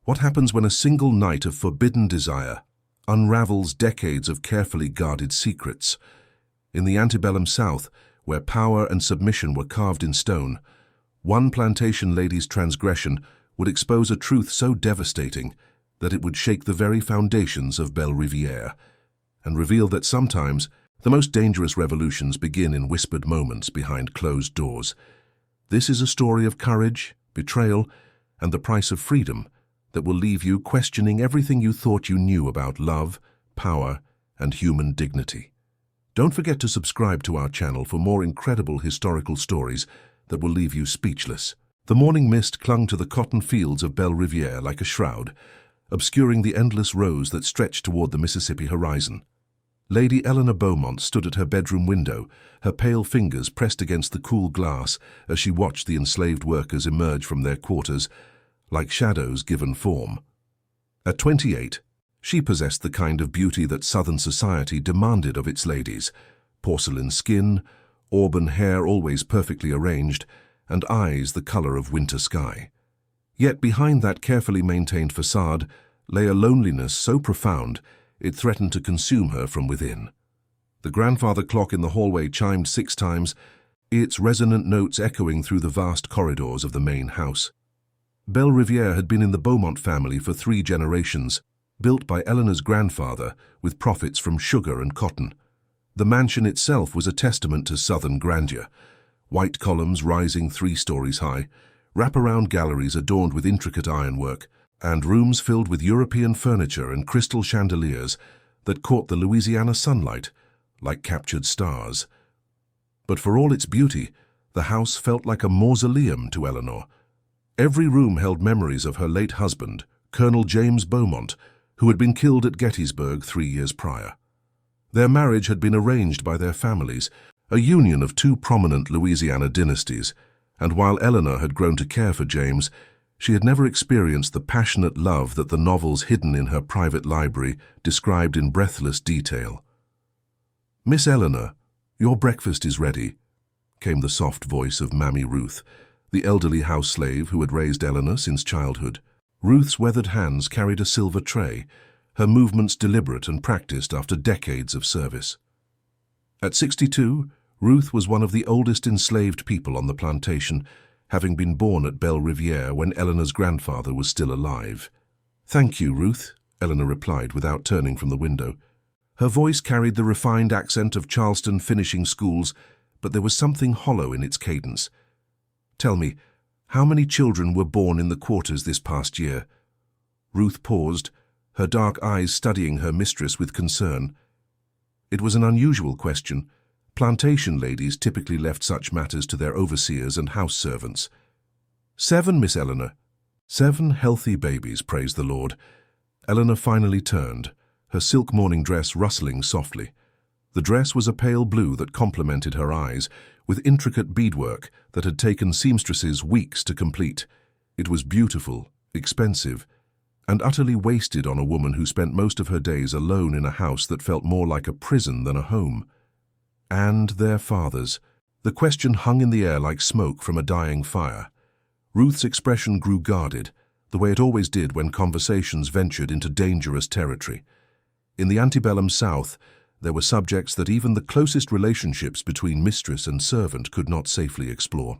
What happens when a single night of forbidden desire unravels decades of carefully guarded secrets? In the antebellum South, where power and submission were carved in stone, one plantation lady's transgression would expose a truth so devastating that it would shake the very foundations of Belle Rivière, and reveal that sometimes the most dangerous revolutions begin in whispered moments behind closed doors. This is a story of courage, betrayal, and the price of freedom that will leave you questioning everything you thought you knew about love, power, and human dignity. Don't forget to subscribe to our channel for more incredible historical stories that will leave you speechless. The morning mist clung to the cotton fields of Belle Rivière like a shroud, obscuring the endless rows that stretched toward the Mississippi horizon. Lady Eleanor Beaumont stood at her bedroom window, her pale fingers pressed against the cool glass as she watched the enslaved workers emerge from their quarters, like shadows given form. At 28, she possessed the kind of beauty that Southern society demanded of its ladies: porcelain skin, auburn hair always perfectly arranged, and eyes the color of winter sky. Yet behind that carefully maintained facade lay a loneliness so profound it threatened to consume her from within. The grandfather clock in the hallway chimed 6 times, its resonant notes echoing through the vast corridors of the main house. Belle Rivière had been in the Beaumont family for 3 generations, built by Eleanor's grandfather with profits from sugar and cotton. The mansion itself was a testament to Southern grandeur: white columns rising 3 stories high, wraparound galleries adorned with intricate ironwork, and rooms filled with European furniture and crystal chandeliers that caught the Louisiana sunlight like captured stars. But for all its beauty, the house felt like a mausoleum to Eleanor. Every room held memories of her late husband, Colonel James Beaumont, who had been killed at Gettysburg 3 years prior. Their marriage had been arranged by their families, a union of 2 prominent Louisiana dynasties, and while Eleanor had grown to care for James, she had never experienced the passionate love that the novels hidden in her private library described in breathless detail. "Miss Eleanor, your breakfast is ready," came the soft voice of Mammy Ruth, the elderly house slave who had raised Eleanor since childhood. Ruth's weathered hands carried a silver tray, her movements deliberate and practiced after decades of service. At 62, Ruth was one of the oldest enslaved people on the plantation, having been born at Belle Rivière when Eleanor's grandfather was still alive. "Thank you, Ruth," Eleanor replied without turning from the window. Her voice carried the refined accent of Charleston finishing schools, but there was something hollow in its cadence. "Tell me, how many children were born in the quarters this past year?" Ruth paused, her dark eyes studying her mistress with concern. It was an unusual question. Plantation ladies typically left such matters to their overseers and house servants. 7, Miss Eleanor. 7 healthy babies, praise the Lord." Eleanor finally turned, her silk morning dress rustling softly. The dress was a pale blue that complemented her eyes, with intricate beadwork that had taken seamstresses weeks to complete. It was beautiful, expensive, and utterly wasted on a woman who spent most of her days alone in a house that felt more like a prison than a home. And their fathers. The question hung in the air like smoke from a dying fire. Ruth's expression grew guarded, the way it always did when conversations ventured into dangerous territory. In the antebellum South, there were subjects that even the closest relationships between mistress and servant could not safely explore.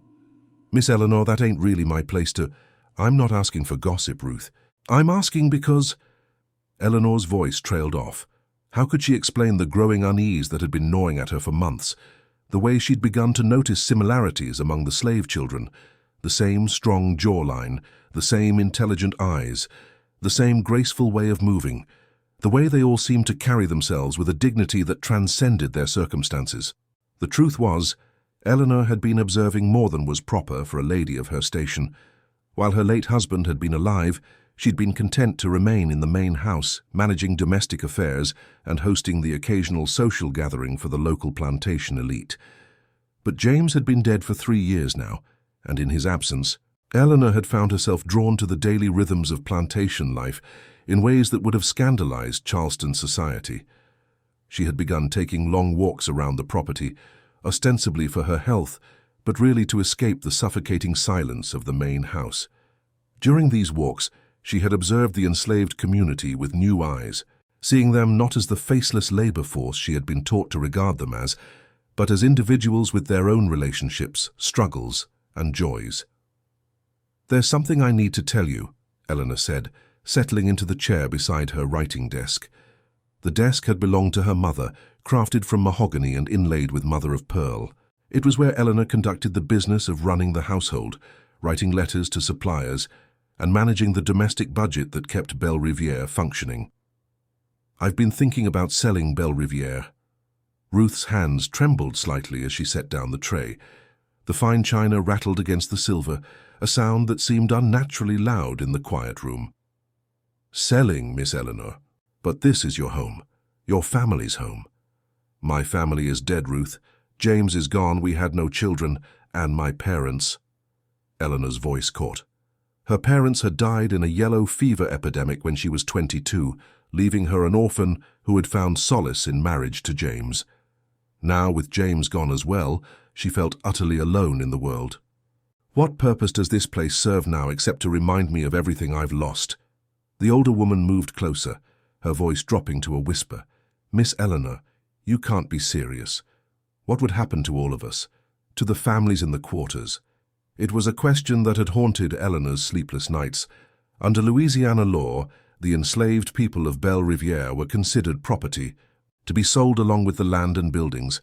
"Miss Eleanor, that ain't really my place to—" "I'm not asking for gossip, Ruth. I'm asking because—" Eleanor's voice trailed off. How could she explain the growing unease that had been gnawing at her for months? The way she'd begun to notice similarities among the slave children, the same strong jawline, the same intelligent eyes, the same graceful way of moving, the way they all seemed to carry themselves with a dignity that transcended their circumstances. The truth was, Eleanor had been observing more than was proper for a lady of her station. While her late husband had been alive, she'd been content to remain in the main house, managing domestic affairs and hosting the occasional social gathering for the local plantation elite. But James had been dead for 3 years now, and in his absence, Eleanor had found herself drawn to the daily rhythms of plantation life in ways that would have scandalized Charleston society. She had begun taking long walks around the property, ostensibly for her health, but really to escape the suffocating silence of the main house. During these walks, She had observed the enslaved community with new eyes, seeing them not as the faceless labor force she had been taught to regard them as, but as individuals with their own relationships, struggles, and joys. "There's something I need to tell you," Eleanor said, settling into the chair beside her writing desk. The desk had belonged to her mother, crafted from mahogany and inlaid with mother-of-pearl. It was where Eleanor conducted the business of running the household, writing letters to suppliers, and managing the domestic budget that kept Belle Rivière functioning. "I've been thinking about selling Belle Rivière." Ruth's hands trembled slightly as she set down the tray. The fine china rattled against the silver, a sound that seemed unnaturally loud in the quiet room. "Selling, Miss Eleanor, but this is your home, your family's home." "My family is dead, Ruth. James is gone, we had no children, and my parents." Eleanor's voice caught. Her parents had died in a yellow fever epidemic when she was 22, leaving her an orphan who had found solace in marriage to James. Now, with James gone as well, she felt utterly alone in the world. "What purpose does this place serve now except to remind me of everything I've lost?" The older woman moved closer, her voice dropping to a whisper. "Miss Eleanor, you can't be serious. What would happen to all of us, to the families in the quarters?" It was a question that had haunted Eleanor's sleepless nights. Under Louisiana law, the enslaved people of Belle Rivière were considered property, to be sold along with the land and buildings.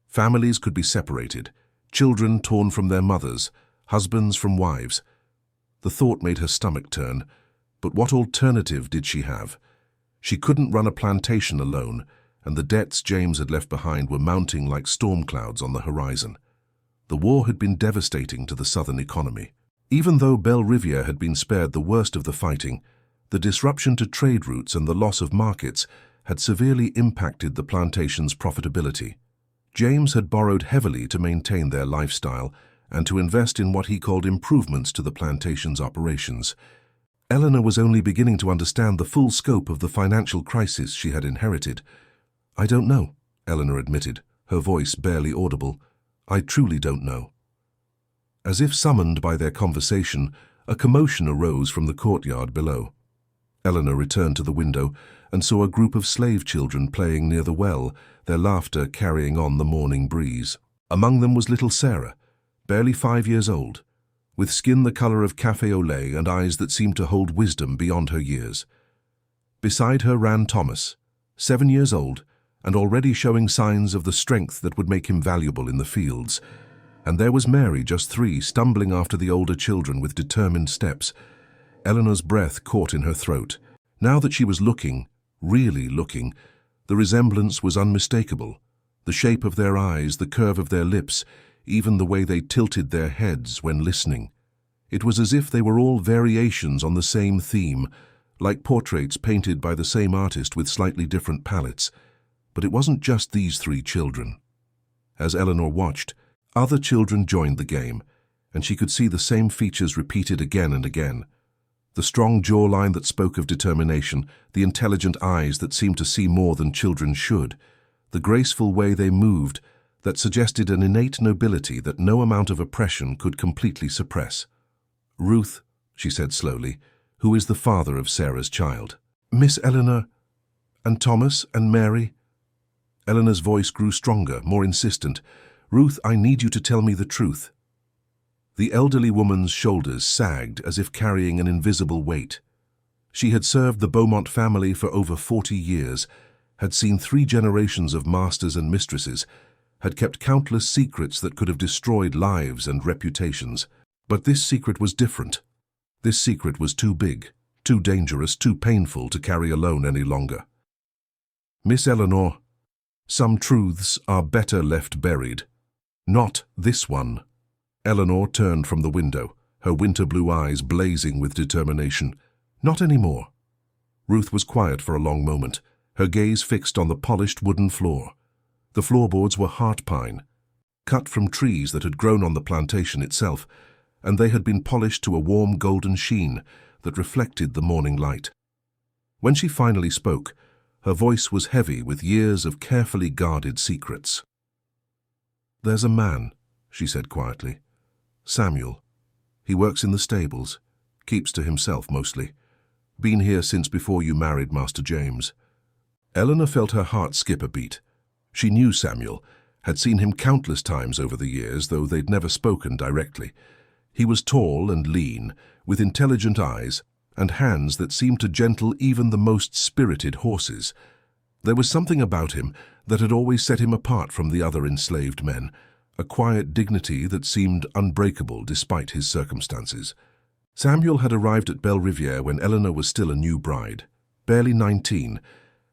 Families could be separated, children torn from their mothers, husbands from wives. The thought made her stomach turn, but what alternative did she have? She couldn't run a plantation alone, and the debts James had left behind were mounting like storm clouds on the horizon. The war had been devastating to the southern economy. Even though Belle Rivière had been spared the worst of the fighting, the disruption to trade routes and the loss of markets had severely impacted the plantation's profitability. James had borrowed heavily to maintain their lifestyle and to invest in what he called improvements to the plantation's operations. Eleanor was only beginning to understand the full scope of the financial crisis she had inherited. "I don't know," Eleanor admitted, her voice barely audible. "I truly don't know." As if summoned by their conversation, a commotion arose from the courtyard below. Eleanor returned to the window and saw a group of slave children playing near the well, their laughter carrying on the morning breeze. Among them was little Sarah, barely 5 years old, with skin the color of café au lait and eyes that seemed to hold wisdom beyond her years. Beside her ran Thomas, 7 years old, and already showing signs of the strength that would make him valuable in the fields. And there was Mary, just 3, stumbling after the older children with determined steps. Eleanor's breath caught in her throat. Now that she was looking, really looking, the resemblance was unmistakable. The shape of their eyes, the curve of their lips, even the way they tilted their heads when listening. It was as if they were all variations on the same theme, like portraits painted by the same artist with slightly different palettes. But it wasn't just these 3 children. As Eleanor watched, other children joined the game, and she could see the same features repeated again and again. The strong jawline that spoke of determination, the intelligent eyes that seemed to see more than children should, the graceful way they moved that suggested an innate nobility that no amount of oppression could completely suppress. "Ruth," she said slowly, "who is the father of Sarah's child?" "Miss Eleanor, and Thomas, and Mary." Eleanor's voice grew stronger, more insistent. "Ruth, I need you to tell me the truth." The elderly woman's shoulders sagged as if carrying an invisible weight. She had served the Beaumont family for over 40 years, had seen 3 generations of masters and mistresses, had kept countless secrets that could have destroyed lives and reputations. But this secret was different. This secret was too big, too dangerous, too painful to carry alone any longer. "Miss Eleanor, some truths are better left buried. Not this one." Eleanor turned from the window, her winter blue eyes blazing with determination. "Not anymore." Ruth was quiet for a long moment, her gaze fixed on the polished wooden floor. The floorboards were heart pine, cut from trees that had grown on the plantation itself, and they had been polished to a warm golden sheen that reflected the morning light. When she finally spoke, her voice was heavy with years of carefully guarded secrets. "There's a man," she said quietly. "Samuel. He works in the stables, keeps to himself mostly. Been here since before you married Master James." Eleanor felt her heart skip a beat. She knew Samuel, had seen him countless times over the years, though they'd never spoken directly. He was tall and lean, with intelligent eyes, and hands that seemed to gentle even the most spirited horses. There was something about him that had always set him apart from the other enslaved men, a quiet dignity that seemed unbreakable despite his circumstances. Samuel had arrived at Belle Rivière when Eleanor was still a new bride, barely 19,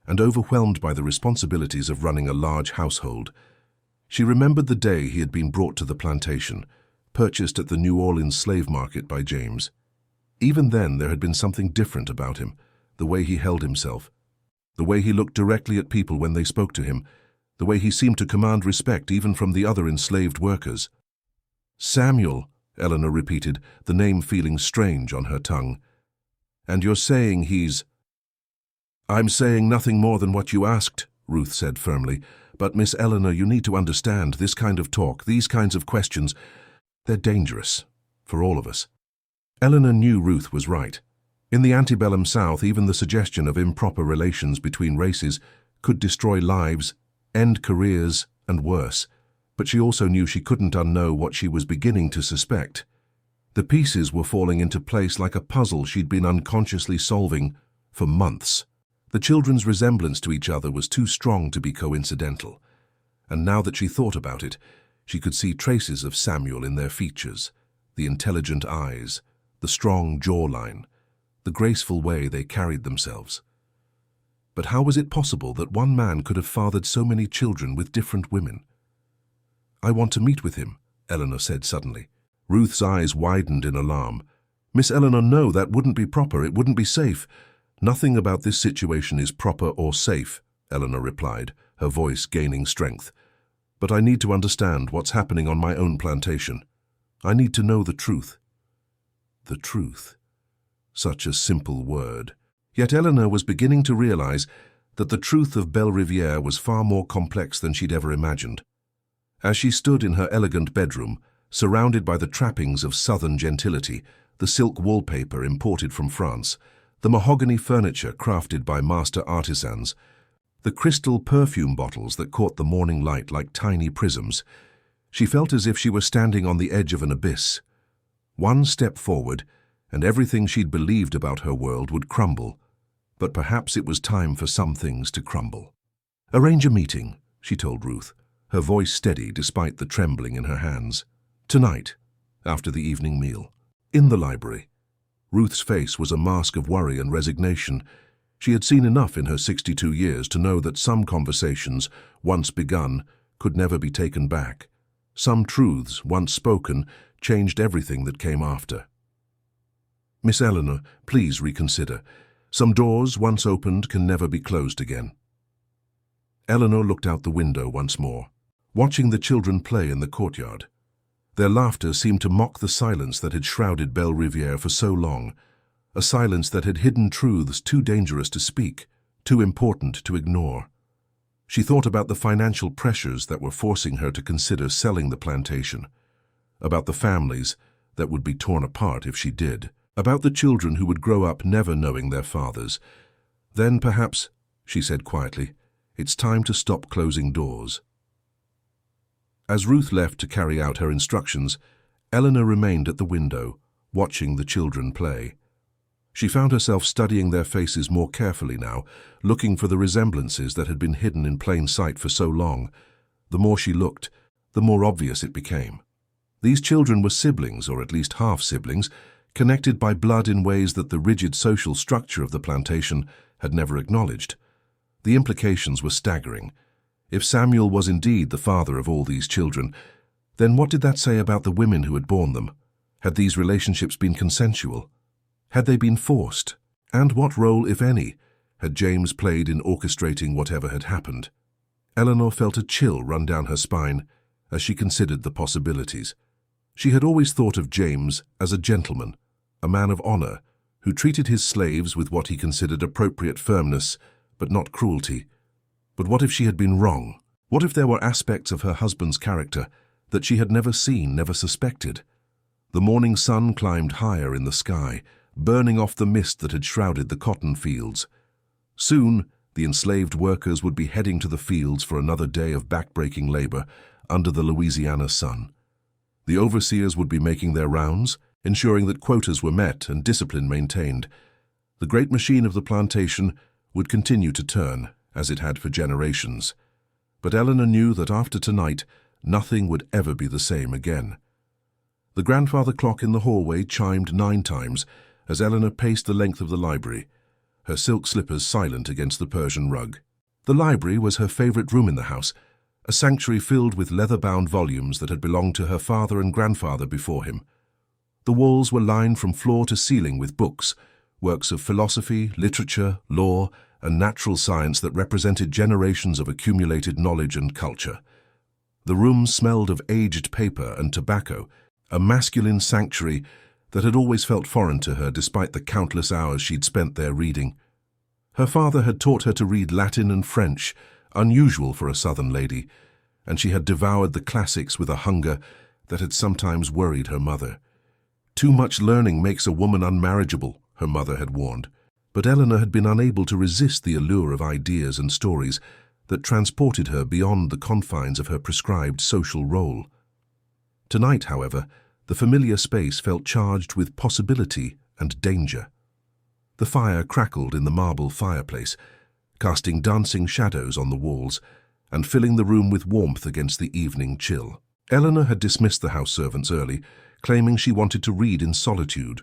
and overwhelmed by the responsibilities of running a large household. She remembered the day he had been brought to the plantation, purchased at the New Orleans slave market by James. Even then there had been something different about him, the way he held himself, the way he looked directly at people when they spoke to him, the way he seemed to command respect even from the other enslaved workers. "Samuel," Eleanor repeated, the name feeling strange on her tongue. "And you're saying he's—" "I'm saying nothing more than what you asked," Ruth said firmly. "But Miss Eleanor, you need to understand, this kind of talk, these kinds of questions, they're dangerous, for all of us." Eleanor knew Ruth was right. In the antebellum South, even the suggestion of improper relations between races could destroy lives, end careers, and worse. But she also knew she couldn't unknow what she was beginning to suspect. The pieces were falling into place like a puzzle she'd been unconsciously solving for months. The children's resemblance to each other was too strong to be coincidental. And now that she thought about it, she could see traces of Samuel in their features, the intelligent eyes, the strong jawline, the graceful way they carried themselves. But how was it possible that one man could have fathered so many children with different women? "I want to meet with him," Eleanor said suddenly. Ruth's eyes widened in alarm. "Miss Eleanor, no, that wouldn't be proper. It wouldn't be safe." "Nothing about this situation is proper or safe," Eleanor replied, her voice gaining strength. "But I need to understand what's happening on my own plantation. I need to know the truth." The truth. Such a simple word. Yet Eleanor was beginning to realize that the truth of Belle Rivière was far more complex than she'd ever imagined. As she stood in her elegant bedroom, surrounded by the trappings of southern gentility, the silk wallpaper imported from France, the mahogany furniture crafted by master artisans, the crystal perfume bottles that caught the morning light like tiny prisms, she felt as if she were standing on the edge of an abyss. One step forward, and everything she'd believed about her world would crumble. But perhaps it was time for some things to crumble. "Arrange a meeting," she told Ruth, her voice steady despite the trembling in her hands. "Tonight, after the evening meal, in the library." Ruth's face was a mask of worry and resignation. She had seen enough in her 62 years to know that some conversations, once begun, could never be taken back. Some truths, once spoken, changed everything that came after. "Miss Eleanor, please reconsider. Some doors, once opened, can never be closed again." Eleanor looked out the window once more, watching the children play in the courtyard. Their laughter seemed to mock the silence that had shrouded Belle Rivière for so long, a silence that had hidden truths too dangerous to speak, too important to ignore. She thought about the financial pressures that were forcing her to consider selling the plantation, about the families that would be torn apart if she did, about the children who would grow up never knowing their fathers. "Then perhaps," she said quietly, "it's time to stop closing doors." As Ruth left to carry out her instructions, Eleanor remained at the window, watching the children play. She found herself studying their faces more carefully now, looking for the resemblances that had been hidden in plain sight for so long. The more she looked, the more obvious it became. These children were siblings, or at least half-siblings, connected by blood in ways that the rigid social structure of the plantation had never acknowledged. The implications were staggering. If Samuel was indeed the father of all these children, then what did that say about the women who had borne them? Had these relationships been consensual? Had they been forced? And what role, if any, had James played in orchestrating whatever had happened? Eleanor felt a chill run down her spine as she considered the possibilities. She had always thought of James as a gentleman, a man of honor, who treated his slaves with what he considered appropriate firmness, but not cruelty. But what if she had been wrong? What if there were aspects of her husband's character that she had never seen, never suspected? The morning sun climbed higher in the sky, burning off the mist that had shrouded the cotton fields. Soon, the enslaved workers would be heading to the fields for another day of backbreaking labor under the Louisiana sun. The overseers would be making their rounds, ensuring that quotas were met and discipline maintained. The great machine of the plantation would continue to turn, as it had for generations. But Eleanor knew that after tonight, nothing would ever be the same again. The grandfather clock in the hallway chimed 9 times as Eleanor paced the length of the library, her silk slippers silent against the Persian rug. The library was her favorite room in the house, a sanctuary filled with leather-bound volumes that had belonged to her father and grandfather before him. The walls were lined from floor to ceiling with books, works of philosophy, literature, law, and natural science that represented generations of accumulated knowledge and culture. The room smelled of aged paper and tobacco, a masculine sanctuary that had always felt foreign to her despite the countless hours she'd spent there reading. Her father had taught her to read Latin and French, unusual for a Southern lady, and she had devoured the classics with a hunger that had sometimes worried her mother. Too much learning makes a woman unmarriageable, her mother had warned, but Eleanor had been unable to resist the allure of ideas and stories that transported her beyond the confines of her prescribed social role. Tonight, however, the familiar space felt charged with possibility and danger. The fire crackled in the marble fireplace, casting dancing shadows on the walls and filling the room with warmth against the evening chill. Eleanor had dismissed the house servants early, claiming she wanted to read in solitude.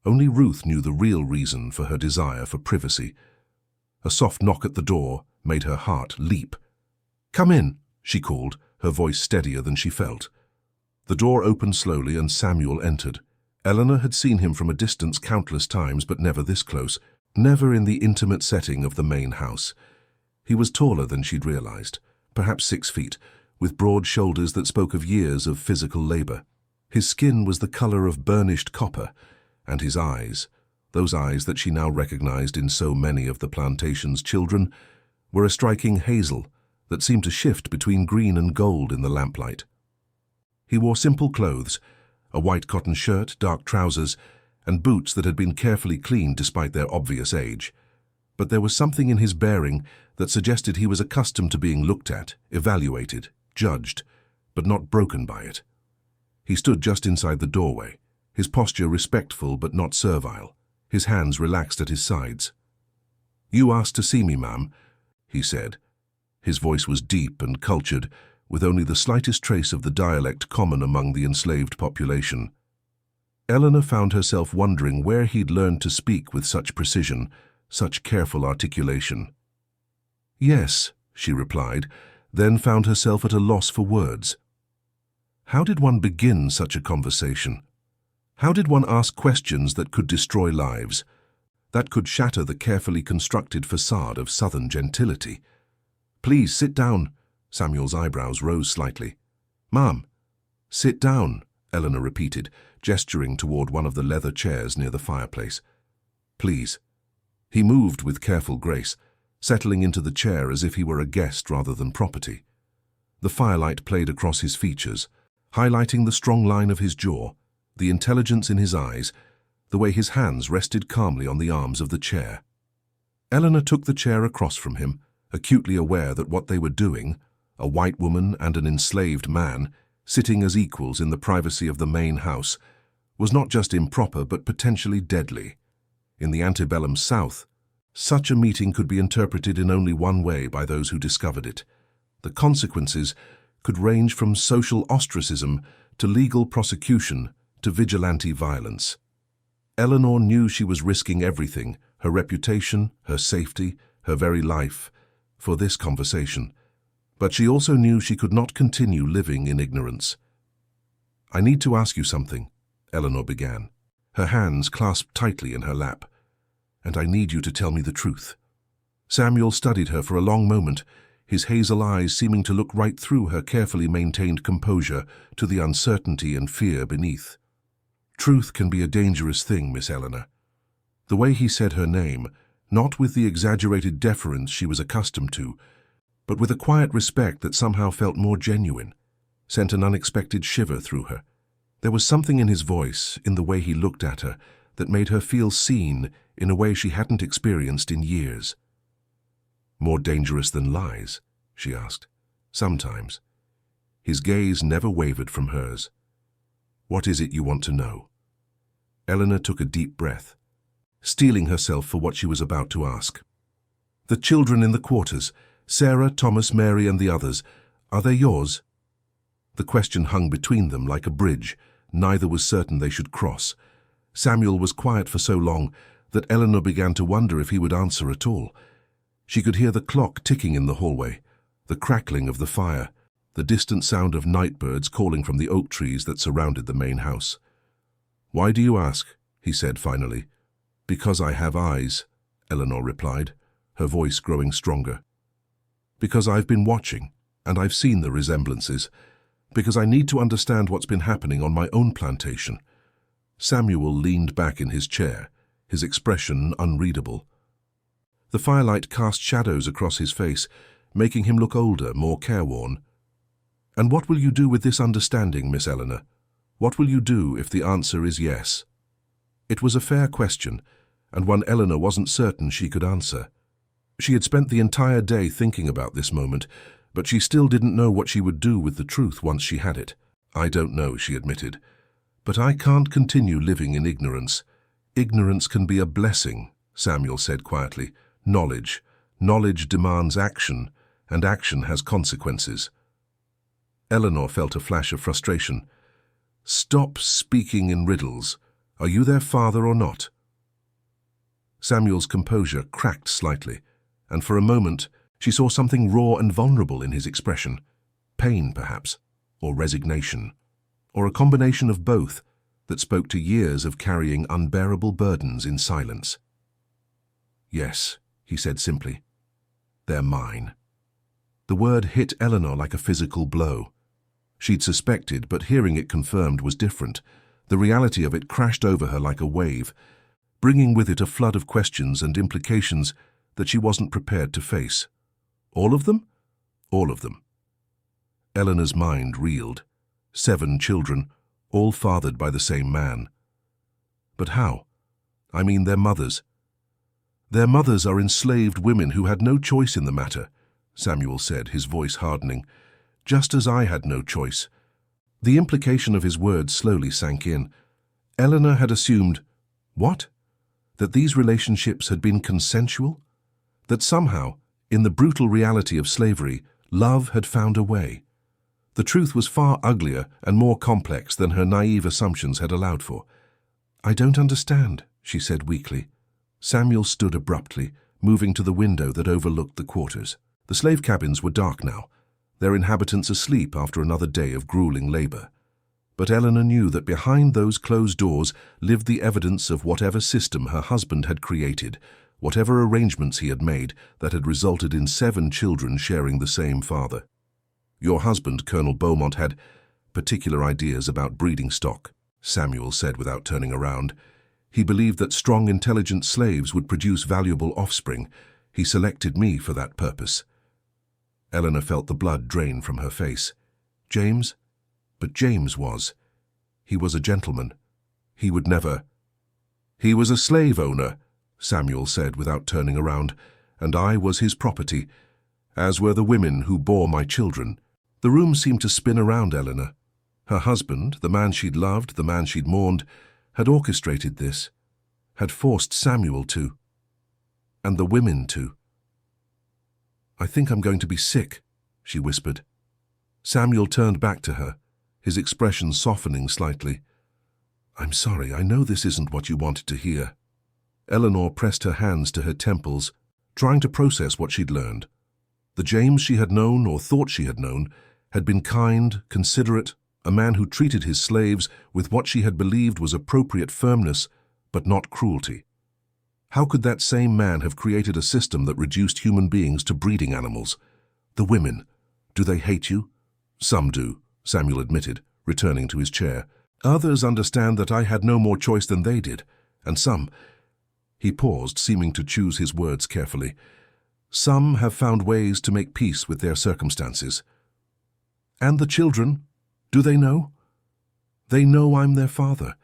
Only Ruth knew the real reason for her desire for privacy. A soft knock at the door made her heart leap. "Come in," she called, her voice steadier than she felt. The door opened slowly and Samuel entered. Eleanor had seen him from a distance countless times, but never this close, never in the intimate setting of the main house. He was taller than she'd realized, perhaps 6 feet, with broad shoulders that spoke of years of physical labor. His skin was the color of burnished copper, and his eyes, those eyes that she now recognized in so many of the plantation's children, were a striking hazel that seemed to shift between green and gold in the lamplight. He wore simple clothes, a white cotton shirt, dark trousers, and boots that had been carefully cleaned despite their obvious age. But there was something in his bearing that suggested he was accustomed to being looked at, evaluated, judged, but not broken by it. He stood just inside the doorway, his posture respectful but not servile, his hands relaxed at his sides. "You asked to see me, ma'am," he said. His voice was deep and cultured, with only the slightest trace of the dialect common among the enslaved population. Eleanor found herself wondering where he'd learned to speak with such precision, such careful articulation. "Yes," she replied, then found herself at a loss for words. How did one begin such a conversation? How did one ask questions that could destroy lives, that could shatter the carefully constructed facade of Southern gentility? "Please sit down." Samuel's eyebrows rose slightly. "Ma'am." "Sit down," Eleanor repeated, gesturing toward one of the leather chairs near the fireplace. "Please." He moved with careful grace, settling into the chair as if he were a guest rather than property. The firelight played across his features, highlighting the strong line of his jaw, the intelligence in his eyes, the way his hands rested calmly on the arms of the chair. Eleanor took the chair across from him, acutely aware that what they were doing, a white woman and an enslaved man, sitting as equals in the privacy of the main house, was not just improper but potentially deadly. In the antebellum South, such a meeting could be interpreted in only one way by those who discovered it. The consequences could range from social ostracism to legal prosecution to vigilante violence. Eleanor knew she was risking everything, her reputation, her safety, her very life, for this conversation. But she also knew she could not continue living in ignorance. "I need to ask you something," Eleanor began, her hands clasped tightly in her lap. "And I need you to tell me the truth." Samuel studied her for a long moment, his hazel eyes seeming to look right through her carefully maintained composure to the uncertainty and fear beneath. "Truth can be a dangerous thing, Miss Eleanor." The way he said her name, not with the exaggerated deference she was accustomed to, but with a quiet respect that somehow felt more genuine, sent an unexpected shiver through her. There was something in his voice, in the way he looked at her, that made her feel seen in a way she hadn't experienced in years. "More dangerous than lies?" she asked. "Sometimes." His gaze never wavered from hers. "What is it you want to know?" Eleanor took a deep breath, steeling herself for what she was about to ask. "The children in the quarters, Sarah, Thomas, Mary, and the others, are they yours?" The question hung between them like a bridge. Neither was certain they should cross. Samuel was quiet for so long that Eleanor began to wonder if he would answer at all. She could hear the clock ticking in the hallway, the crackling of the fire, the distant sound of night birds calling from the oak trees that surrounded the main house. "Why do you ask?" he said finally. "Because I have eyes," Eleanor replied, her voice growing stronger. "Because I've been watching, and I've seen the resemblances. Because I need to understand what's been happening on my own plantation." Samuel leaned back in his chair, his expression unreadable. The firelight cast shadows across his face, making him look older, more careworn. "And what will you do with this understanding, Miss Eleanor? What will you do if the answer is yes?" It was a fair question, and one Eleanor wasn't certain she could answer. She had spent the entire day thinking about this moment, but she still didn't know what she would do with the truth once she had it. "I don't know," she admitted. "But I can't continue living in ignorance." "Ignorance can be a blessing," Samuel said quietly. "Knowledge. Knowledge demands action, and action has consequences." Eleanor felt a flash of frustration. "Stop speaking in riddles. Are you their father or not?" Samuel's composure cracked slightly, and for a moment she saw something raw and vulnerable in his expression. Pain, perhaps, or resignation, or a combination of both that spoke to years of carrying unbearable burdens in silence. "Yes," he said simply. "They're mine." The word hit Eleanor like a physical blow. She'd suspected, but hearing it confirmed was different. The reality of it crashed over her like a wave, bringing with it a flood of questions and implications that she wasn't prepared to face. All of them? All of them. Eleanor's mind reeled. 7 children, all fathered by the same man. But how? I mean their mothers. "Their mothers are enslaved women who had no choice in the matter," Samuel said, his voice hardening. "Just as I had no choice." The implication of his words slowly sank in. Eleanor had assumed, what? That these relationships had been consensual? That somehow, in the brutal reality of slavery, love had found a way. The truth was far uglier and more complex than her naive assumptions had allowed for. "I don't understand," she said weakly. Samuel stood abruptly, moving to the window that overlooked the quarters. The slave cabins were dark now, their inhabitants asleep after another day of grueling labor. But Eleanor knew that behind those closed doors lived the evidence of whatever system her husband had created, whatever arrangements he had made that had resulted in 7 children sharing the same father. "Your husband, Colonel Beaumont, had particular ideas about breeding stock," Samuel said without turning around. "He believed that strong, intelligent slaves would produce valuable offspring. He selected me for that purpose." Eleanor felt the blood drain from her face. James? But James was. He was a gentleman. He would never... "He was a slave owner," Samuel said without turning around, "and I was his property, as were the women who bore my children." The room seemed to spin around Eleanor. Her husband, the man she'd loved, the man she'd mourned, had orchestrated this, had forced Samuel to, and the women to. "I think I'm going to be sick," she whispered. Samuel turned back to her, his expression softening slightly. "I'm sorry, I know this isn't what you wanted to hear." Eleanor pressed her hands to her temples, trying to process what she'd learned. The James she had known, or thought she had known, had been kind, considerate, a man who treated his slaves with what she had believed was appropriate firmness, but not cruelty. How could that same man have created a system that reduced human beings to breeding animals? The women, do they hate you? "Some do," Samuel admitted, returning to his chair. "Others understand that I had no more choice than they did, and some..." He paused, seeming to choose his words carefully. "Some have found ways to make peace with their circumstances." "And the children, do they know?" "They know I'm their father.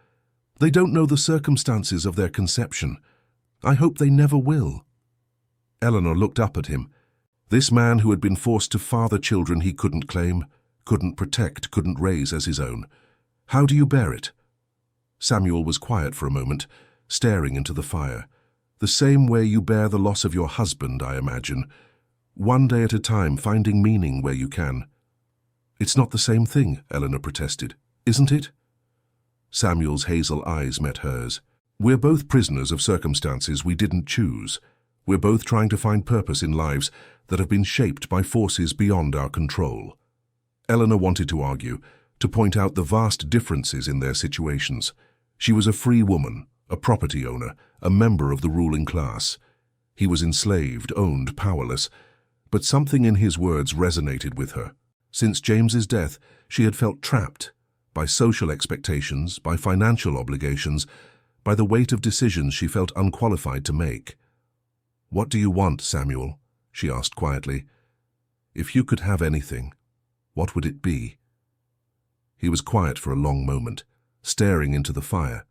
They don't know the circumstances of their conception. I hope they never will." Eleanor looked up at him. This man who had been forced to father children he couldn't claim, couldn't protect, couldn't raise as his own. "How do you bear it?" Samuel was quiet for a moment, staring into the fire. "The same way you bear the loss of your husband, I imagine. One day at a time, finding meaning where you can." "It's not the same thing," Eleanor protested. "Isn't it?" Samuel's hazel eyes met hers. "We're both prisoners of circumstances we didn't choose. We're both trying to find purpose in lives that have been shaped by forces beyond our control." Eleanor wanted to argue, to point out the vast differences in their situations. She was a free woman, a property owner, a member of the ruling class. He was enslaved, owned, powerless, but something in his words resonated with her. Since James's death, she had felt trapped by social expectations, by financial obligations, by the weight of decisions she felt unqualified to make. "What do you want, Samuel?" she asked quietly. "If you could have anything, what would it be?" He was quiet for a long moment, staring into the fire.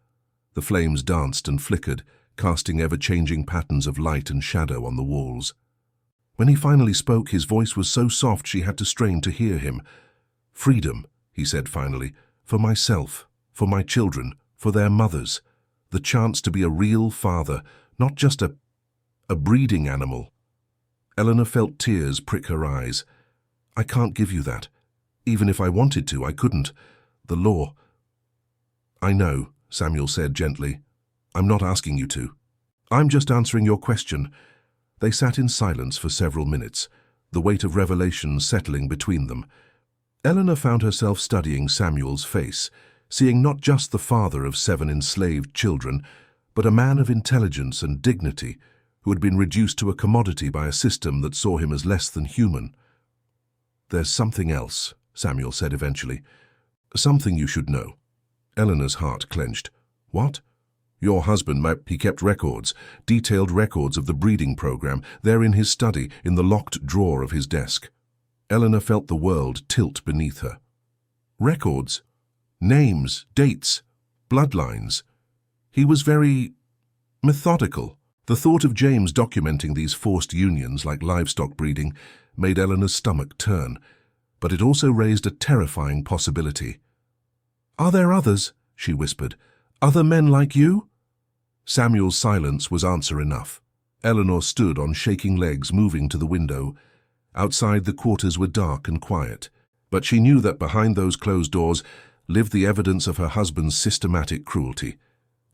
The flames danced and flickered, casting ever-changing patterns of light and shadow on the walls. When he finally spoke, his voice was so soft she had to strain to hear him. "Freedom," he said finally, "for myself, for my children, for their mothers. The chance to be a real father, not just a breeding animal." Eleanor felt tears prick her eyes. "I can't give you that. Even if I wanted to, I couldn't. The law—" "I know," Samuel said gently. "I'm not asking you to. I'm just answering your question." They sat in silence for several minutes, the weight of revelation settling between them. Eleanor found herself studying Samuel's face, seeing not just the father of 7 enslaved children, but a man of intelligence and dignity who had been reduced to a commodity by a system that saw him as less than human. "There's something else," Samuel said eventually. "Something you should know." Eleanor's heart clenched. "What?" "Your husband, he kept records, detailed records of the breeding program. They're in his study, in the locked drawer of his desk." Eleanor felt the world tilt beneath her. "Records? Names, dates, bloodlines." He was very methodical. The thought of James documenting these forced unions like livestock breeding made Eleanor's stomach turn, but it also raised a terrifying possibility. "Are there others?" she whispered. "Other men like you?" Samuel's silence was answer enough. Eleanor stood on shaking legs, moving to the window. Outside, the quarters were dark and quiet, but she knew that behind those closed doors lived the evidence of her husband's systematic cruelty.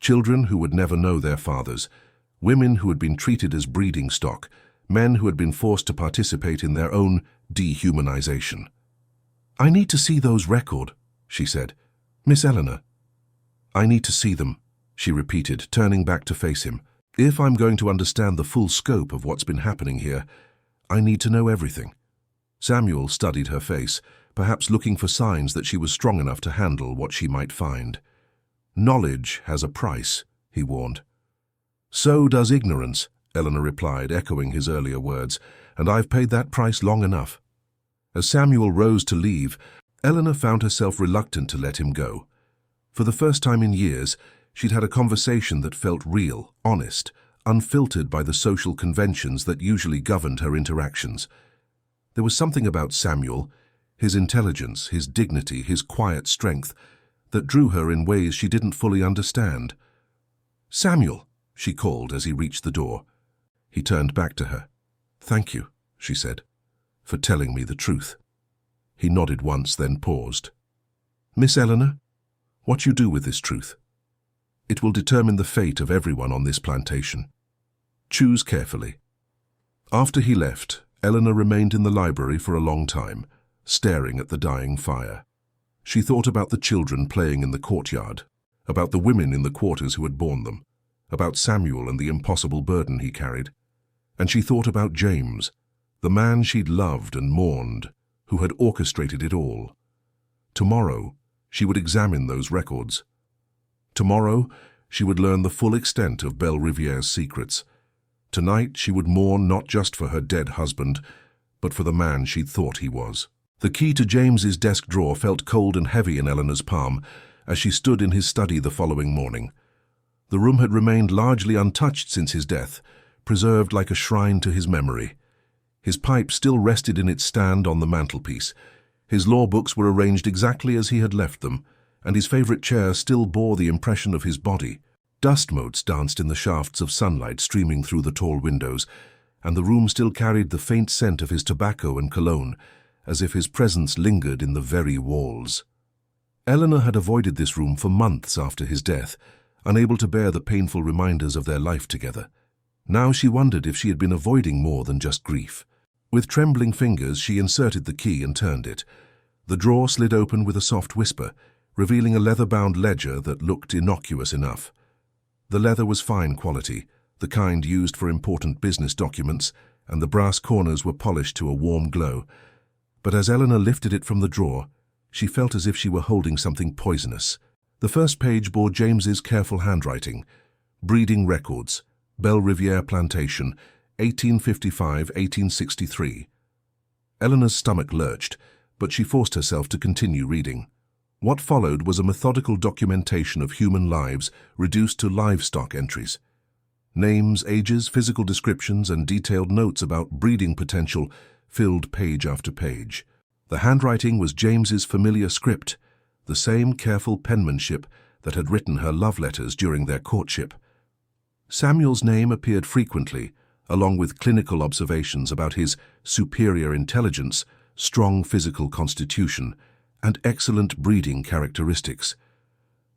Children who would never know their fathers, women who had been treated as breeding stock, men who had been forced to participate in their own dehumanization. "I need to see those records," she said. "Miss Eleanor." "I need to see them," she repeated, turning back to face him. "If I'm going to understand the full scope of what's been happening here, I need to know everything." Samuel studied her face, perhaps looking for signs that she was strong enough to handle what she might find. "Knowledge has a price," he warned. "So does ignorance," Eleanor replied, echoing his earlier words, "and I've paid that price long enough." As Samuel rose to leave, Eleanor found herself reluctant to let him go. For the first time in years, she'd had a conversation that felt real, honest, unfiltered by the social conventions that usually governed her interactions. There was something about Samuel, his intelligence, his dignity, his quiet strength, that drew her in ways she didn't fully understand. "Samuel," she called as he reached the door. He turned back to her. "Thank you," she said, "for telling me the truth." He nodded once, then paused. "Miss Eleanor, what you do with this truth, it will determine the fate of everyone on this plantation. Choose carefully." After he left, Eleanor remained in the library for a long time, staring at the dying fire. She thought about the children playing in the courtyard, about the women in the quarters who had borne them, about Samuel and the impossible burden he carried. And she thought about James, the man she'd loved and mourned, who had orchestrated it all. Tomorrow, she would examine those records. Tomorrow, she would learn the full extent of Belle Riviere's secrets. Tonight, she would mourn not just for her dead husband, but for the man she'd thought he was. The key to James's desk drawer felt cold and heavy in Eleanor's palm, as she stood in his study the following morning. The room had remained largely untouched since his death, preserved like a shrine to his memory. His pipe still rested in its stand on the mantelpiece. His law books were arranged exactly as he had left them, and his favorite chair still bore the impression of his body. Dust motes danced in the shafts of sunlight streaming through the tall windows, and the room still carried the faint scent of his tobacco and cologne, as if his presence lingered in the very walls. Eleanor had avoided this room for months after his death, unable to bear the painful reminders of their life together. Now she wondered if she had been avoiding more than just grief. With trembling fingers, she inserted the key and turned it. The drawer slid open with a soft whisper, revealing a leather-bound ledger that looked innocuous enough. The leather was fine quality, the kind used for important business documents, and the brass corners were polished to a warm glow. But as Eleanor lifted it from the drawer, she felt as if she were holding something poisonous. The first page bore James's careful handwriting. Breeding records, Belle Rivière Plantation, 1855–1863. Eleanor's stomach lurched, but she forced herself to continue reading. What followed was a methodical documentation of human lives reduced to livestock entries. Names, ages, physical descriptions, and detailed notes about breeding potential filled page after page. The handwriting was James's familiar script, the same careful penmanship that had written her love letters during their courtship. Samuel's name appeared frequently, along with clinical observations about his superior intelligence, strong physical constitution, and excellent breeding characteristics.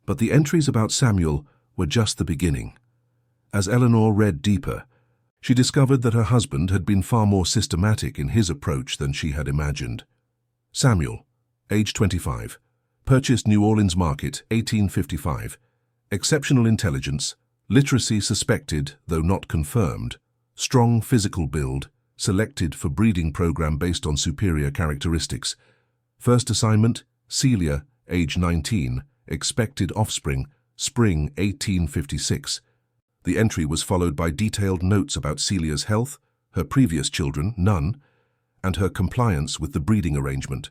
But the entries about Samuel were just the beginning. As Eleanor read deeper, she discovered that her husband had been far more systematic in his approach than she had imagined. Samuel, age 25, purchased New Orleans market, 1855, exceptional intelligence, literacy suspected though not confirmed, strong physical build, selected for breeding program based on superior characteristics. First assignment, Celia, age 19, expected offspring, spring 1856. The entry was followed by detailed notes about Celia's health, her previous children, none, and her compliance with the breeding arrangement.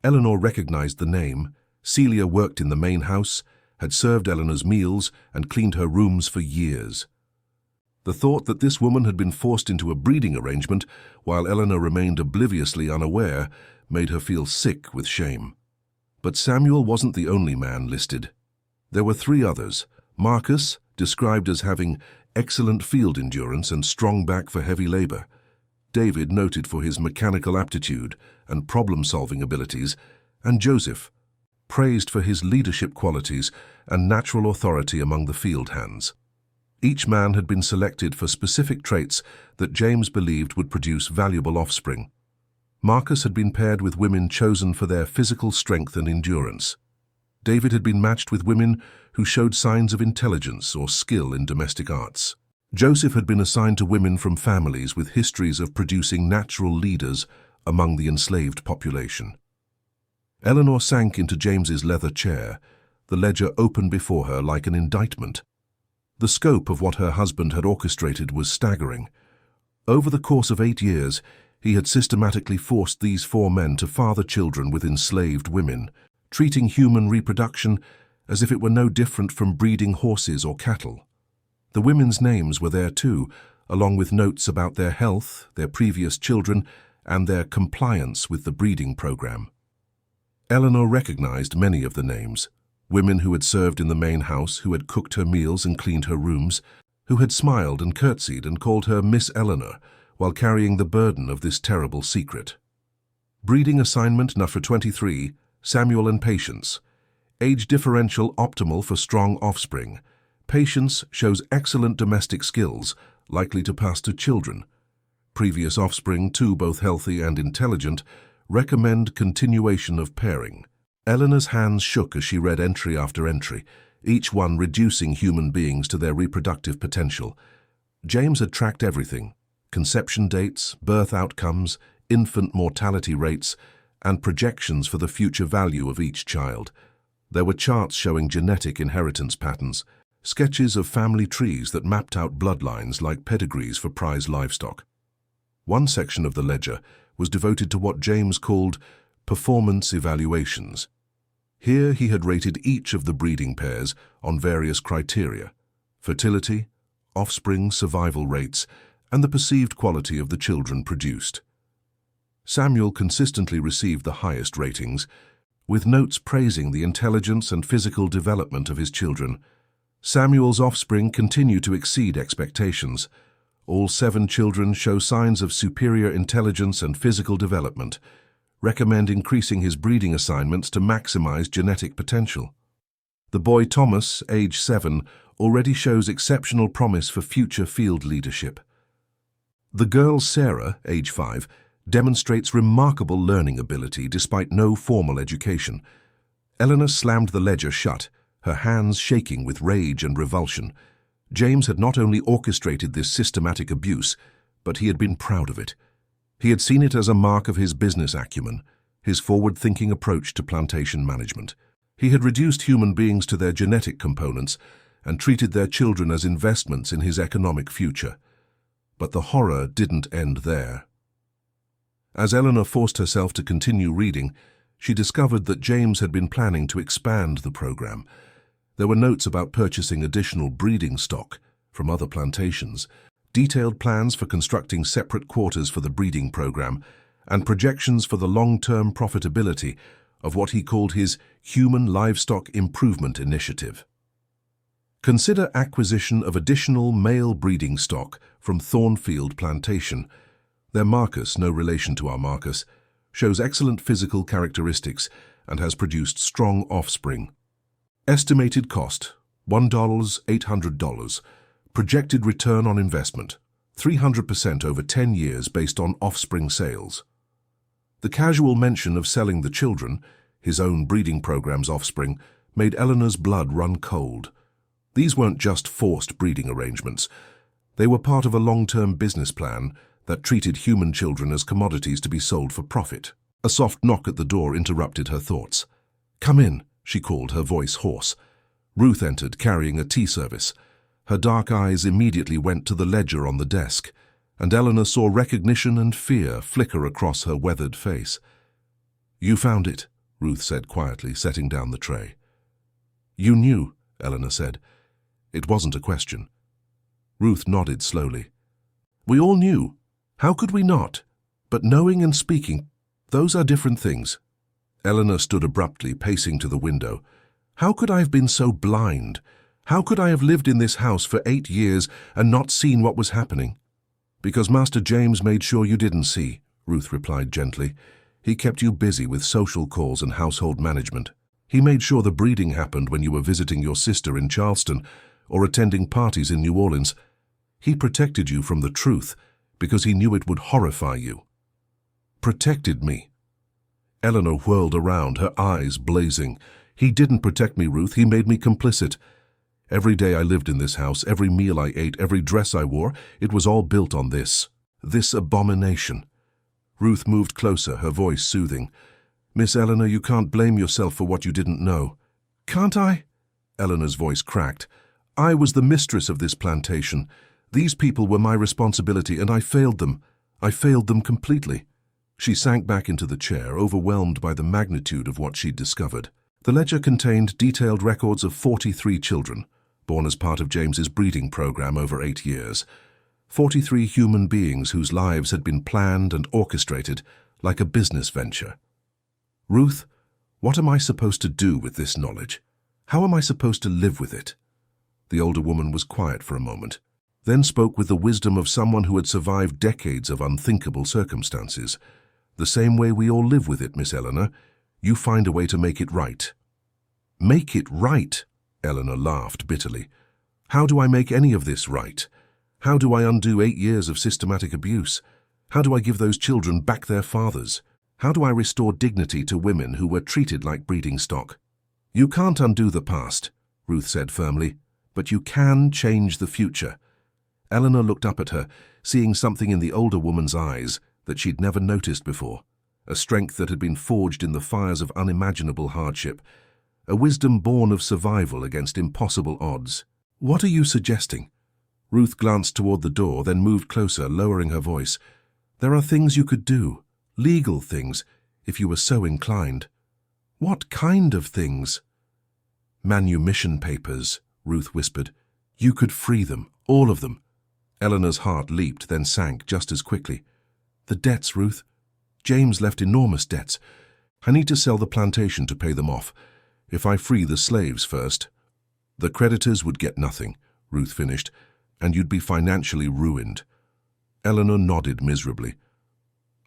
Eleanor recognized the name. Celia worked in the main house, had served Eleanor's meals, and cleaned her rooms for years. The thought that this woman had been forced into a breeding arrangement while Eleanor remained obliviously unaware made her feel sick with shame. But Samuel wasn't the only man listed. There were 3 others. Marcus, described as having excellent field endurance and strong back for heavy labor. David, noted for his mechanical aptitude and problem-solving abilities, and Joseph, praised for his leadership qualities and natural authority among the field hands. Each man had been selected for specific traits that James believed would produce valuable offspring. Marcus had been paired with women chosen for their physical strength and endurance. David had been matched with women who showed signs of intelligence or skill in domestic arts. Joseph had been assigned to women from families with histories of producing natural leaders among the enslaved population. Eleanor sank into James's leather chair, the ledger open before her like an indictment. The scope of what her husband had orchestrated was staggering. Over the course of 8 years, he had systematically forced these 4 men to father children with enslaved women, treating human reproduction as if it were no different from breeding horses or cattle. The women's names were there too, along with notes about their health, their previous children, and their compliance with the breeding program. Eleanor recognized many of the names. Women who had served in the main house, who had cooked her meals and cleaned her rooms, who had smiled and curtsied and called her Miss Eleanor while carrying the burden of this terrible secret. Breeding assignment number 23, Samuel and Patience. Age differential optimal for strong offspring. Patience shows excellent domestic skills, likely to pass to children. Previous offspring, too, both healthy and intelligent, recommend continuation of pairing. Eleanor's hands shook as she read entry after entry, each one reducing human beings to their reproductive potential. James had tracked everything: conception dates, birth outcomes, infant mortality rates, and projections for the future value of each child. There were charts showing genetic inheritance patterns, sketches of family trees that mapped out bloodlines like pedigrees for prize livestock. One section of the ledger was devoted to what James called performance evaluations. Here he had rated each of the breeding pairs on various criteria: fertility, offspring survival rates, and the perceived quality of the children produced. Samuel consistently received the highest ratings, with notes praising the intelligence and physical development of his children. Samuel's offspring continue to exceed expectations. All 7 children show signs of superior intelligence and physical development, recommend increasing his breeding assignments to maximize genetic potential. The boy Thomas, age 7, already shows exceptional promise for future field leadership. The girl Sarah, age 5, demonstrates remarkable learning ability despite no formal education. Eleanor slammed the ledger shut, her hands shaking with rage and revulsion. James had not only orchestrated this systematic abuse, but he had been proud of it. He had seen it as a mark of his business acumen, his forward-thinking approach to plantation management. He had reduced human beings to their genetic components and treated their children as investments in his economic future. But the horror didn't end there. As Eleanor forced herself to continue reading, she discovered that James had been planning to expand the program. There were notes about purchasing additional breeding stock from other plantations, detailed plans for constructing separate quarters for the breeding program, and projections for the long-term profitability of what he called his Human Livestock Improvement Initiative. Consider acquisition of additional male breeding stock from Thornfield Plantation. Their Marcus, no relation to our Marcus, shows excellent physical characteristics and has produced strong offspring. Estimated cost, $1,800. Projected return on investment, 300% over 10 years based on offspring sales. The casual mention of selling the children, his own breeding program's offspring, made Eleanor's blood run cold. These weren't just forced breeding arrangements. They were part of a long-term business plan that treated human children as commodities to be sold for profit. A soft knock at the door interrupted her thoughts. "Come in," she called, her voice hoarse. Ruth entered, carrying a tea service. Her dark eyes immediately went to the ledger on the desk, and Eleanor saw recognition and fear flicker across her weathered face. "You found it," Ruth said quietly, setting down the tray. "You knew," Eleanor said. It wasn't a question. Ruth nodded slowly. "We all knew. How could we not? But knowing and speaking, those are different things." Eleanor stood abruptly, pacing to the window. "How could I have been so blind? How could I have lived in this house for 8 years and not seen what was happening?" "Because Master James made sure you didn't see," Ruth replied gently. "He kept you busy with social calls and household management. He made sure the breeding happened when you were visiting your sister in Charleston or attending parties in New Orleans. He protected you from the truth because he knew it would horrify you." "Protected me?" Eleanor whirled around, her eyes blazing. "He didn't protect me, Ruth. He made me complicit. Every day I lived in this house, every meal I ate, every dress I wore, it was all built on this abomination." Ruth moved closer, her voice soothing. "Miss Eleanor, you can't blame yourself for what you didn't know." "Can't I?" Eleanor's voice cracked. "I was the mistress of this plantation. These people were my responsibility, and I failed them. I failed them completely." She sank back into the chair, overwhelmed by the magnitude of what she'd discovered. The ledger contained detailed records of 43 children, born as part of James's breeding program over 8 years. 43 human beings whose lives had been planned and orchestrated like a business venture. "Ruth, what am I supposed to do with this knowledge? How am I supposed to live with it?" The older woman was quiet for a moment, then spoke with the wisdom of someone who had survived decades of unthinkable circumstances. "The same way we all live with it, Miss Eleanor. You find a way to make it right." "Make it right?" Eleanor laughed bitterly. "How do I make any of this right? How do I undo 8 years of systematic abuse? How do I give those children back their fathers? How do I restore dignity to women who were treated like breeding stock?" "You can't undo the past," Ruth said firmly, "but you can change the future." Eleanor looked up at her, seeing something in the older woman's eyes that she'd never noticed before, a strength that had been forged in the fires of unimaginable hardship, a wisdom born of survival against impossible odds. "What are you suggesting?" Ruth glanced toward the door, then moved closer, lowering her voice. "There are things you could do, legal things, if you were so inclined." What kind of things? Manumission papers, Ruth whispered. You could free them, all of them. Eleanor's heart leaped, then sank just as quickly. The debts, Ruth. James left enormous debts. I need to sell the plantation to pay them off. If I free the slaves first. The creditors would get nothing, Ruth finished, and you'd be financially ruined. Eleanor nodded miserably.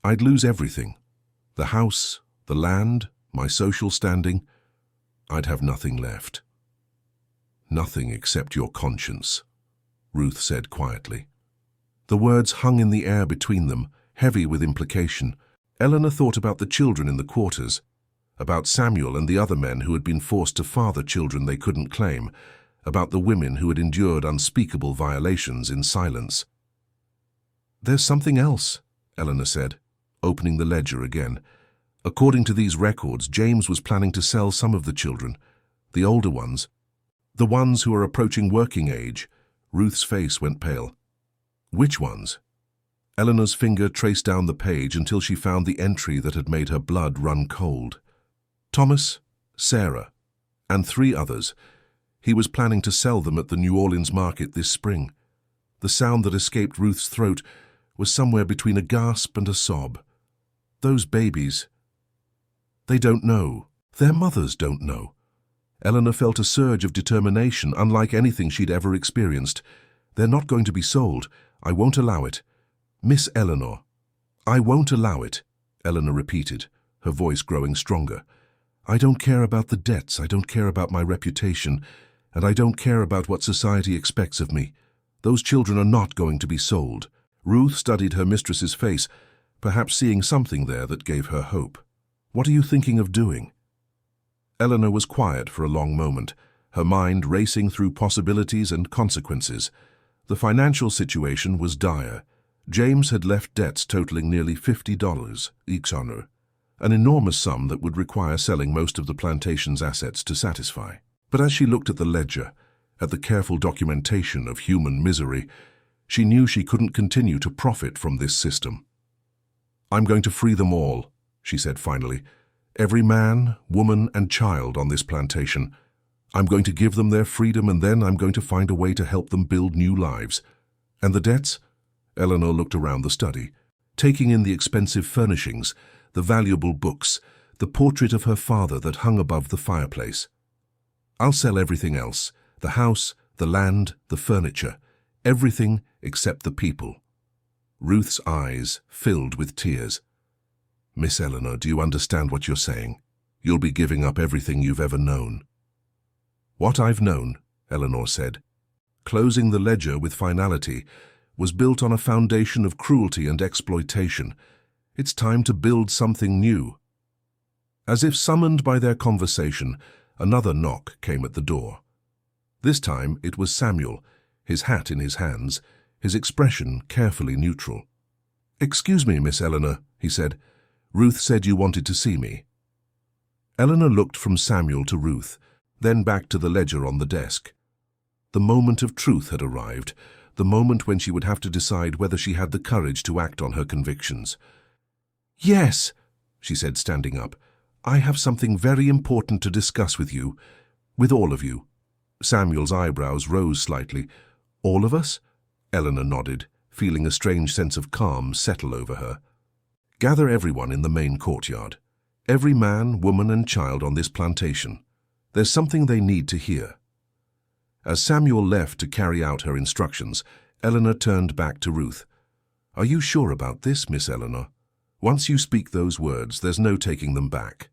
I'd lose everything. The house, the land, my social standing. I'd have nothing left. Nothing except your conscience, Ruth said quietly. The words hung in the air between them, heavy with implication. Eleanor thought about the children in the quarters, about Samuel and the other men who had been forced to father children they couldn't claim, about the women who had endured unspeakable violations in silence. There's something else, Eleanor said, opening the ledger again. According to these records, James was planning to sell some of the children, the older ones, the ones who are approaching working age. Ruth's face went pale. Which ones? Eleanor's finger traced down the page until she found the entry that had made her blood run cold. Thomas, Sarah, and 3 others. He was planning to sell them at the New Orleans market this spring. The sound that escaped Ruth's throat was somewhere between a gasp and a sob. Those babies. They don't know. Their mothers don't know. Eleanor felt a surge of determination unlike anything she'd ever experienced. They're not going to be sold. I won't allow it. Miss Eleanor. I won't allow it, Eleanor repeated, her voice growing stronger. I don't care about the debts, I don't care about my reputation, and I don't care about what society expects of me. Those children are not going to be sold. Ruth studied her mistress's face, perhaps seeing something there that gave her hope. What are you thinking of doing? Eleanor was quiet for a long moment, her mind racing through possibilities and consequences. The financial situation was dire. James had left debts totaling nearly $50 each owner, an enormous sum that would require selling most of the plantation's assets to satisfy. But as she looked at the ledger, at the careful documentation of human misery, she knew she couldn't continue to profit from this system. I'm going to free them all, she said finally. Every man, woman, and child on this plantation. I'm going to give them their freedom, and then I'm going to find a way to help them build new lives. And the debts? Eleanor looked around the study, taking in the expensive furnishings, the valuable books, the portrait of her father that hung above the fireplace. I'll sell everything else, the house, the land, the furniture, everything except the people. Ruth's eyes filled with tears. Miss Eleanor, do you understand what you're saying? You'll be giving up everything you've ever known. What I've known, Eleanor said, closing the ledger with finality, was built on a foundation of cruelty and exploitation. It's time to build something new. As if summoned by their conversation, another knock came at the door. This time it was Samuel, his hat in his hands, his expression carefully neutral. Excuse me, Miss Eleanor, he said. Ruth said you wanted to see me. Eleanor looked from Samuel to Ruth, then back to the ledger on the desk. The moment of truth had arrived, the moment when she would have to decide whether she had the courage to act on her convictions. Yes, she said, standing up. I have something very important to discuss with you, with all of you. Samuel's eyebrows rose slightly. All of us? Eleanor nodded, feeling a strange sense of calm settle over her. Gather everyone in the main courtyard. Every man, woman, and child on this plantation. There's something they need to hear. As Samuel left to carry out her instructions, Eleanor turned back to Ruth. Are you sure about this, Miss Eleanor? Once you speak those words, there's no taking them back.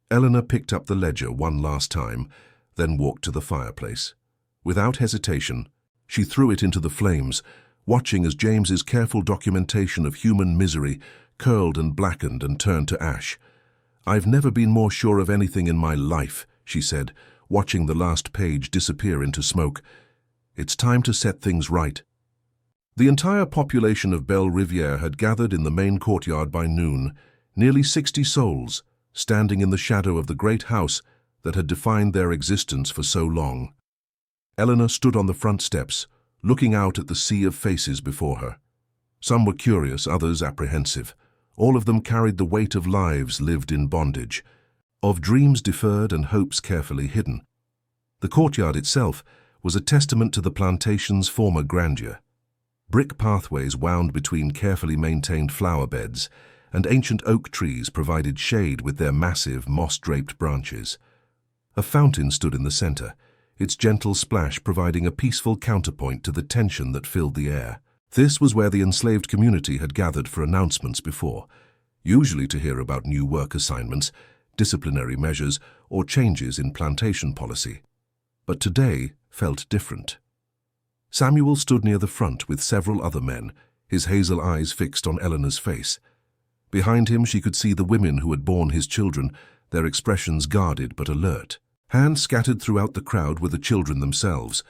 Eleanor picked up the ledger one last time, then walked to the fireplace. Without hesitation, she threw it into the flames, watching as James's careful documentation of human misery curled and blackened and turned to ash. I've never been more sure of anything in my life, she said, watching the last page disappear into smoke. It's time to set things right. The entire population of Belle Rivière had gathered in the main courtyard by noon, nearly 60 souls, standing in the shadow of the great house that had defined their existence for so long. Eleanor stood on the front steps, looking out at the sea of faces before her. Some were curious, others apprehensive. All of them carried the weight of lives lived in bondage. of dreams deferred and hopes carefully hidden. The courtyard itself was a testament to the plantation's former grandeur. Brick pathways wound between carefully maintained flower beds, and ancient oak trees provided shade with their massive, moss-draped branches. A fountain stood in the center, its gentle splash providing a peaceful counterpoint to the tension that filled the air. This was where the enslaved community had gathered for announcements before, usually to hear about new work assignments, disciplinary measures, or changes in plantation policy. But today felt different. Samuel stood near the front with several other men, his hazel eyes fixed on Eleanor's face. Behind him she could see the women who had borne his children, their expressions guarded but alert. Hands scattered throughout the crowd were the children themselves,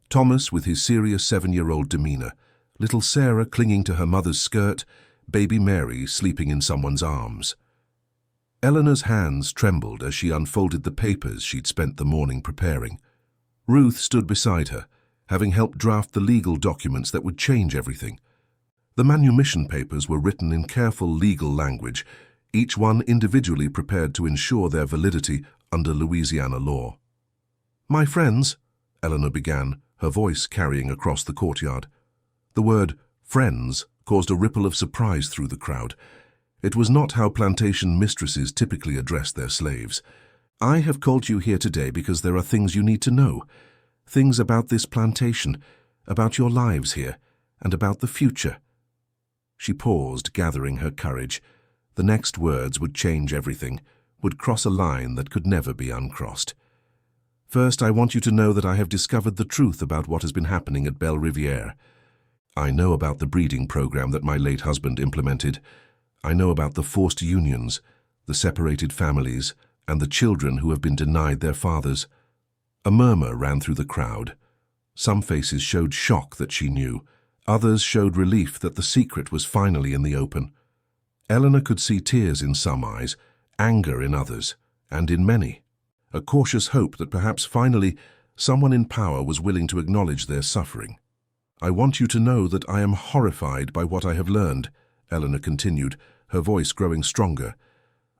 Thomas with his serious 7-year-old demeanor, little Sarah clinging to her mother's skirt, baby Mary sleeping in someone's arms. Eleanor's hands trembled as she unfolded the papers she'd spent the morning preparing. Ruth stood beside her, having helped draft the legal documents that would change everything. The manumission papers were written in careful legal language, each one individually prepared to ensure their validity under Louisiana law. "My friends," Eleanor began, her voice carrying across the courtyard. The word "friends" caused a ripple of surprise through the crowd. It was not how plantation mistresses typically addressed their slaves. "I have called you here today because there are things you need to know. Things about this plantation, about your lives here, and about the future." She paused, gathering her courage. The next words would change everything, would cross a line that could never be uncrossed. "First, I want you to know that I have discovered the truth about what has been happening at Belle Rivière. I know about the breeding program that my late husband implemented. I know about the forced unions, the separated families, and the children who have been denied their fathers." A murmur ran through the crowd. Some faces showed shock that she knew. Others showed relief that the secret was finally in the open. Eleanor could see tears in some eyes, anger in others, and in many, a cautious hope that perhaps finally someone in power was willing to acknowledge their suffering. "I want you to know that I am horrified by what I have learned," Eleanor continued, her voice growing stronger.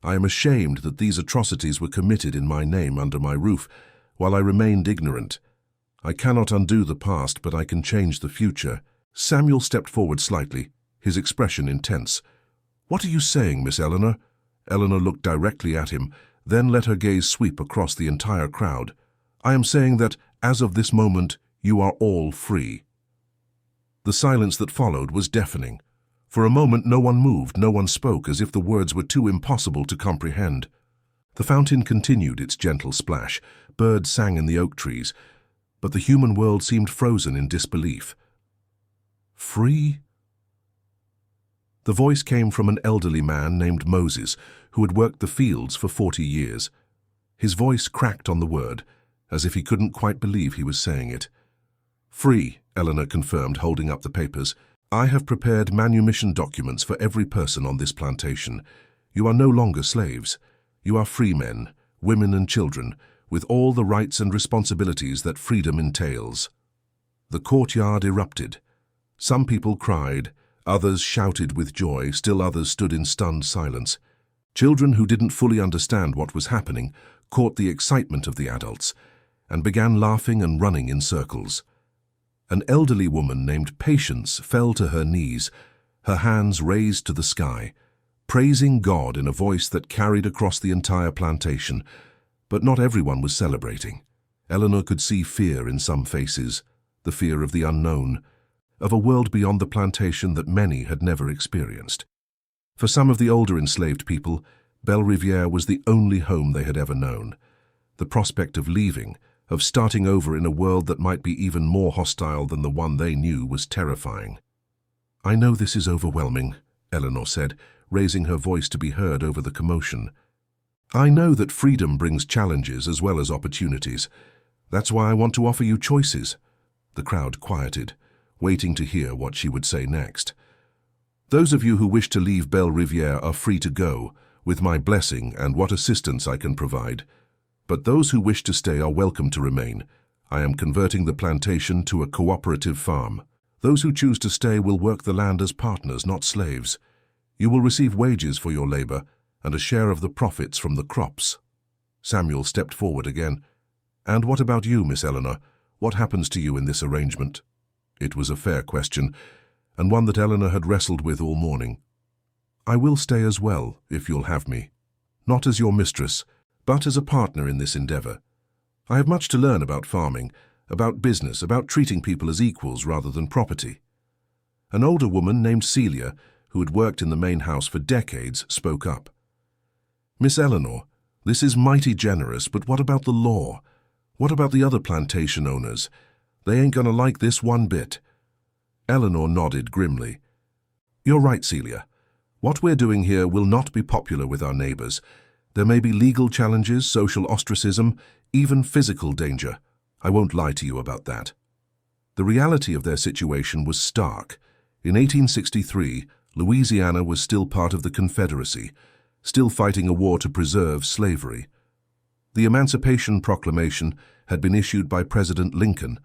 "I am ashamed that these atrocities were committed in my name under my roof, while I remained ignorant. I cannot undo the past, but I can change the future." Samuel stepped forward slightly, his expression intense. "What are you saying, Miss Eleanor?" Eleanor looked directly at him, then let her gaze sweep across the entire crowd. "I am saying that, as of this moment, you are all free." The silence that followed was deafening. For a moment no one moved, no one spoke, as if the words were too impossible to comprehend. The fountain continued its gentle splash, birds sang in the oak trees, but the human world seemed frozen in disbelief. "Free?" The voice came from an elderly man named Moses, who had worked the fields for 40 years. His voice cracked on the word, as if he couldn't quite believe he was saying it. "Free," Eleanor confirmed, holding up the papers. "I have prepared manumission documents for every person on this plantation. You are no longer slaves. You are free men, women and children, with all the rights and responsibilities that freedom entails." The courtyard erupted. Some people cried, others shouted with joy, still others stood in stunned silence. Children who didn't fully understand what was happening caught the excitement of the adults and began laughing and running in circles. An elderly woman named Patience fell to her knees, her hands raised to the sky, praising God in a voice that carried across the entire plantation. But not everyone was celebrating. Eleanor could see fear in some faces, the fear of the unknown, of a world beyond the plantation that many had never experienced. For some of the older enslaved people, Belle Rivière was the only home they had ever known. The prospect of leaving, of starting over in a world that might be even more hostile than the one they knew, was terrifying. "I know this is overwhelming," Eleanor said, raising her voice to be heard over the commotion. "I know that freedom brings challenges as well as opportunities. That's why I want to offer you choices." The crowd quieted, waiting to hear what she would say next. "Those of you who wish to leave Belle Rivière are free to go, with my blessing and what assistance I can provide. But those who wish to stay are welcome to remain. I am converting the plantation to a cooperative farm. Those who choose to stay will work the land as partners, not slaves. You will receive wages for your labor and a share of the profits from the crops." Samuel stepped forward again. "And what about you, Miss Eleanor? What happens to you in this arrangement?" It was a fair question, and one that Eleanor had wrestled with all morning. "I will stay as well, if you'll have me. Not as your mistress, but as a partner in this endeavor. I have much to learn about farming, about business, about treating people as equals rather than property." An older woman named Celia, who had worked in the main house for decades, spoke up. "Miss Eleanor, this is mighty generous, but what about the law? What about the other plantation owners? They ain't gonna like this one bit." Eleanor nodded grimly. "You're right, Celia. What we're doing here will not be popular with our neighbors. There may be legal challenges, social ostracism, even physical danger. I won't lie to you about that." The reality of their situation was stark. In 1863, Louisiana was still part of the Confederacy, still fighting a war to preserve slavery. The Emancipation Proclamation had been issued by President Lincoln,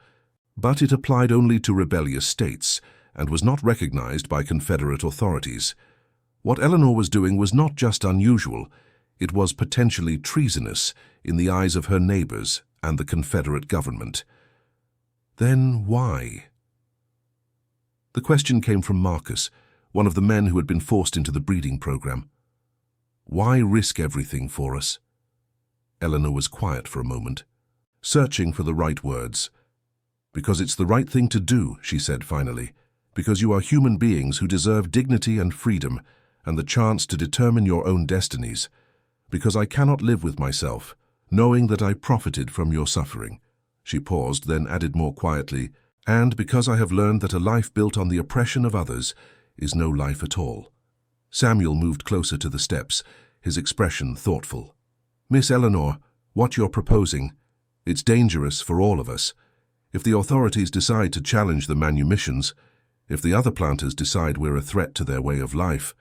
but it applied only to rebellious states and was not recognized by Confederate authorities. What Eleanor was doing was not just unusual, it was potentially treasonous in the eyes of her neighbors and the Confederate government. Then why? The question came from Marcus, one of the men who had been forced into the breeding program. "Why risk everything for us?" Eleanor was quiet for a moment, searching for the right words. "Because it's the right thing to do," she said finally. "Because you are human beings who deserve dignity and freedom and the chance to determine your own destinies. Because I cannot live with myself, knowing that I profited from your suffering." She paused, then added more quietly, "And because I have learned that a life built on the oppression of others is no life at all." Samuel moved closer to the steps, his expression thoughtful. "Miss Eleanor, what you're proposing, it's dangerous for all of us. If the authorities decide to challenge the manumissions, if the other planters decide we're a threat to their way of life—"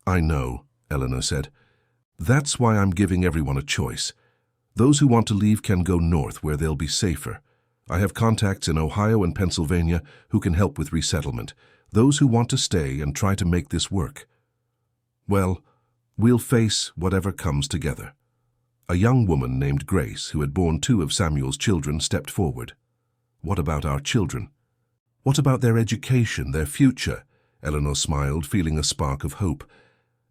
"I know," Eleanor said. "That's why I'm giving everyone a choice. Those who want to leave can go north where they'll be safer. I have contacts in Ohio and Pennsylvania who can help with resettlement. Those who want to stay and try to make this work, well, we'll face whatever comes together." A young woman named Grace, who had borne 2 of Samuel's children, stepped forward. "What about our children? What about their education, their future?" Eleanor smiled, feeling a spark of hope.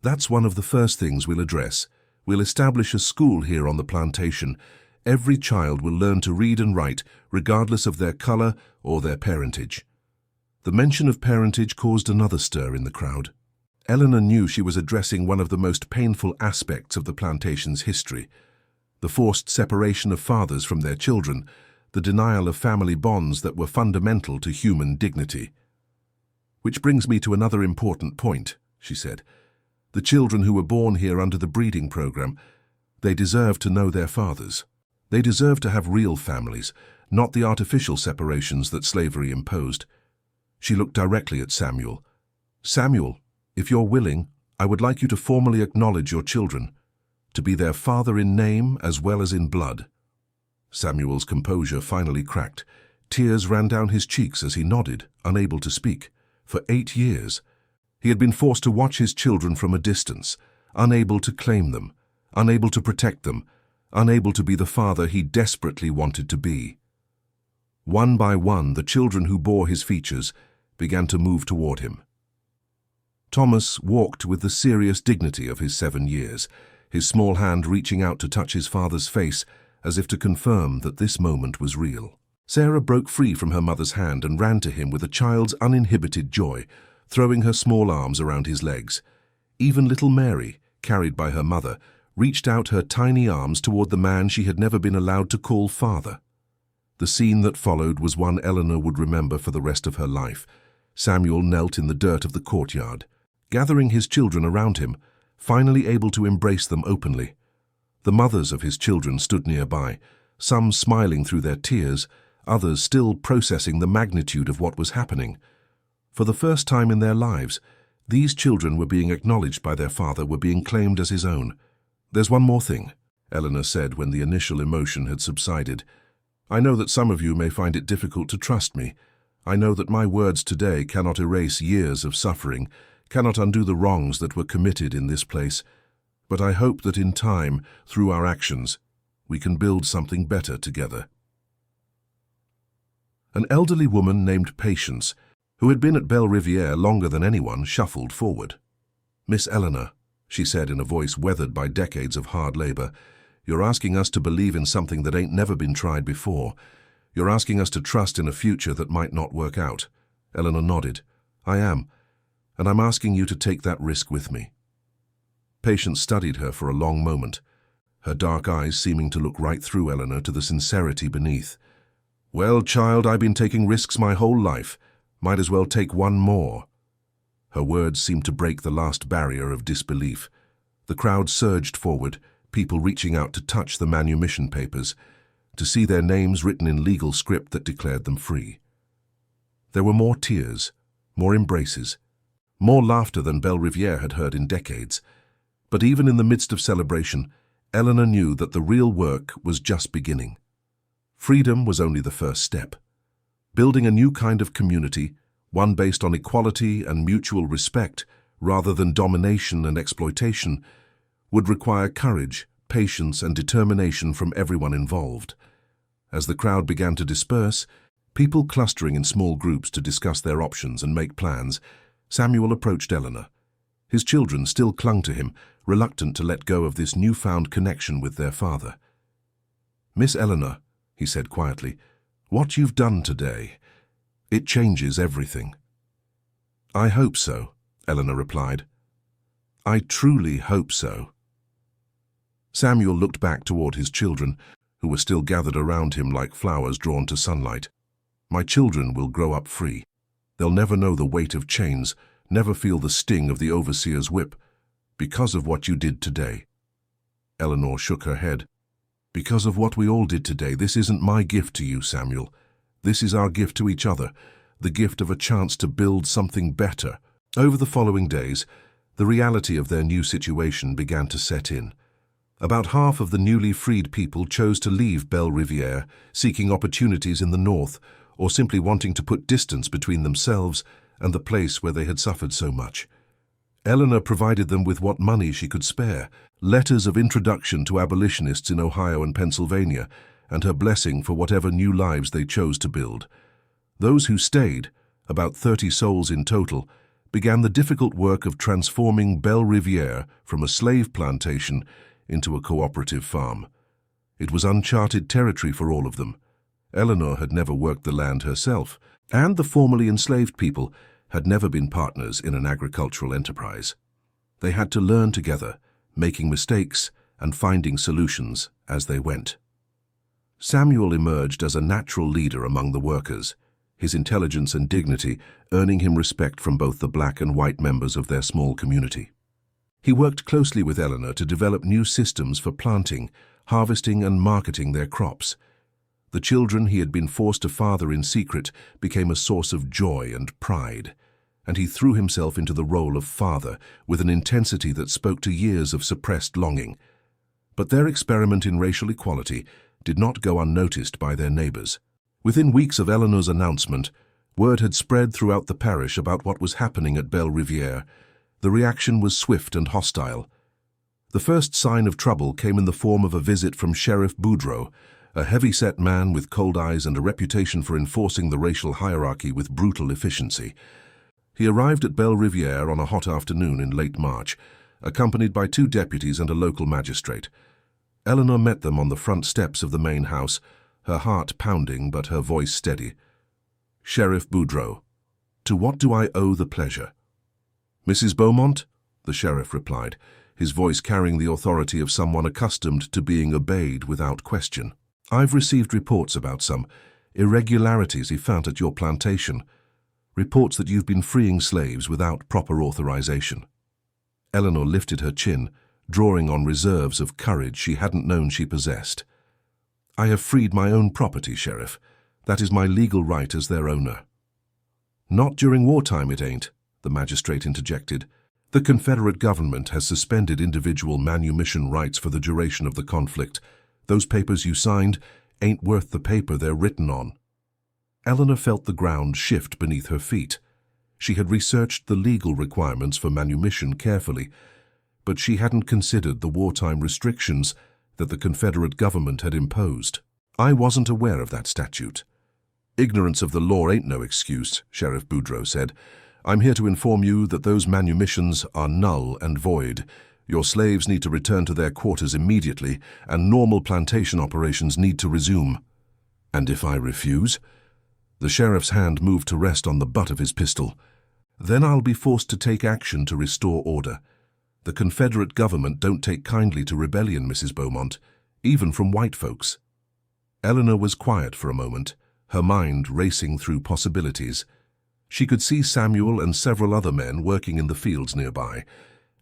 "That's one of the first things we'll address. We'll establish a school here on the plantation. Every child will learn to read and write, regardless of their color or their parentage." The mention of parentage caused another stir in the crowd. Eleanor knew she was addressing one of the most painful aspects of the plantation's history: the forced separation of fathers from their children, the denial of family bonds that were fundamental to human dignity. "Which brings me to another important point," she said. "The children who were born here under the breeding program, they deserve to know their fathers. They deserve to have real families, not the artificial separations that slavery imposed." She looked directly at Samuel. "Samuel, if you're willing, I would like you to formally acknowledge your children, to be their father in name as well as in blood." Samuel's composure finally cracked. Tears ran down his cheeks as he nodded, unable to speak. For 8 years, he had been forced to watch his children from a distance, unable to claim them, unable to protect them, unable to be the father he desperately wanted to be. One by one, the children who bore his features began to move toward him. Thomas walked with the serious dignity of his 7 years, his small hand reaching out to touch his father's face as if to confirm that this moment was real. Sarah broke free from her mother's hand and ran to him with a child's uninhibited joy, throwing her small arms around his legs. Even little Mary, carried by her mother, reached out her tiny arms toward the man she had never been allowed to call father. The scene that followed was one Eleanor would remember for the rest of her life. Samuel knelt in the dirt of the courtyard, gathering his children around him, finally able to embrace them openly. The mothers of his children stood nearby, some smiling through their tears, others still processing the magnitude of what was happening. For the first time in their lives, these children were being acknowledged by their father, were being claimed as his own. "There's one more thing," Eleanor said when the initial emotion had subsided. "I know that some of you may find it difficult to trust me. I know that my words today cannot erase years of suffering, cannot undo the wrongs that were committed in this place. But I hope that in time, through our actions, We can build something better together." An elderly woman named Patience, who had been at Belle Rivière longer than anyone, shuffled forward. "Miss Eleanor," she said in a voice weathered by decades of hard labor, "you're asking us to believe in something that ain't never been tried before. You're asking us to trust in a future that might not work out." Eleanor nodded. "I am, and I'm asking you to take that risk with me." Patience studied her for a long moment, her dark eyes seeming to look right through Eleanor to the sincerity beneath. "Well, child, I've been taking risks my whole life. Might as well take one more." Her words seemed to break the last barrier of disbelief. The crowd surged forward, people reaching out to touch the manumission papers, to see their names written in legal script that declared them free. There were more tears, more embraces, more laughter than Belle Rivière had heard in decades. But even in the midst of celebration, Eleanor knew that the real work was just beginning. Freedom was only the first step. Building a new kind of community, one based on equality and mutual respect rather than domination and exploitation, would require courage, patience, and determination from everyone involved. As the crowd began to disperse, people clustering in small groups to discuss their options and make plans, Samuel approached Eleanor. His children still clung to him, reluctant to let go of this newfound connection with their father. "Miss Eleanor," he said quietly, "what you've done today, it changes everything." "I hope so," Eleanor replied. "I truly hope so." Samuel looked back toward his children, who were still gathered around him like flowers drawn to sunlight. "My children will grow up free. They'll never know the weight of chains, never feel the sting of the overseer's whip, because of what you did today." Eleanor shook her head. "Because of what we all did today, this isn't my gift to you, Samuel. This is our gift to each other, the gift of a chance to build something better." Over the following days, the reality of their new situation began to set in. About half of the newly freed people chose to leave Belle Rivière, seeking opportunities in the north, or simply wanting to put distance between themselves and the place where they had suffered so much. Eleanor provided them with what money she could spare, letters of introduction to abolitionists in Ohio and Pennsylvania, and her blessing for whatever new lives they chose to build. Those who stayed, about 30 souls in total, began the difficult work of transforming Belle Rivière from a slave plantation into a cooperative farm. It was uncharted territory for all of them. Eleanor had never worked the land herself, and the formerly enslaved people had never been partners in an agricultural enterprise. They had to learn together, making mistakes and finding solutions as they went. Samuel emerged as a natural leader among the workers, his intelligence and dignity earning him respect from both the black and white members of their small community. He worked closely with Eleanor to develop new systems for planting, harvesting, and marketing their crops. The children he had been forced to father in secret became a source of joy and pride, and he threw himself into the role of father with an intensity that spoke to years of suppressed longing. But their experiment in racial equality did not go unnoticed by their neighbors. Within weeks of Eleanor's announcement, word had spread throughout the parish about what was happening at Belle Rivière. The reaction was swift and hostile. The first sign of trouble came in the form of a visit from Sheriff Boudreaux, a heavy-set man with cold eyes and a reputation for enforcing the racial hierarchy with brutal efficiency. He arrived at Belle Rivière on a hot afternoon in late March, accompanied by 2 deputies and a local magistrate. Eleanor met them on the front steps of the main house, her heart pounding but her voice steady. "Sheriff Boudreaux, to what do I owe the pleasure?" "Mrs. Beaumont," the sheriff replied, his voice carrying the authority of someone accustomed to being obeyed without question. "I've received reports about some irregularities he found at your plantation, reports that you've been freeing slaves without proper authorization." Eleanor lifted her chin, drawing on reserves of courage she hadn't known she possessed. "I have freed my own property, Sheriff. That is my legal right as their owner." "Not during wartime, it ain't," the magistrate interjected. "The Confederate government has suspended individual manumission rights for the duration of the conflict. Those papers you signed ain't worth the paper they're written on." Eleanor felt the ground shift beneath her feet. She had researched the legal requirements for manumission carefully, but she hadn't considered the wartime restrictions that the Confederate government had imposed. I wasn't aware of that statute. Ignorance of the law ain't no excuse, Sheriff Boudreaux said. I'm here to inform you that those manumissions are null and void. Your slaves need to return to their quarters immediately, and normal plantation operations need to resume. And if I refuse? The sheriff's hand moved to rest on the butt of his pistol. Then I'll be forced to take action to restore order. The Confederate government don't take kindly to rebellion, Mrs. Beaumont, even from white folks. Eleanor was quiet for a moment, her mind racing through possibilities. She could see Samuel and several other men working in the fields nearby,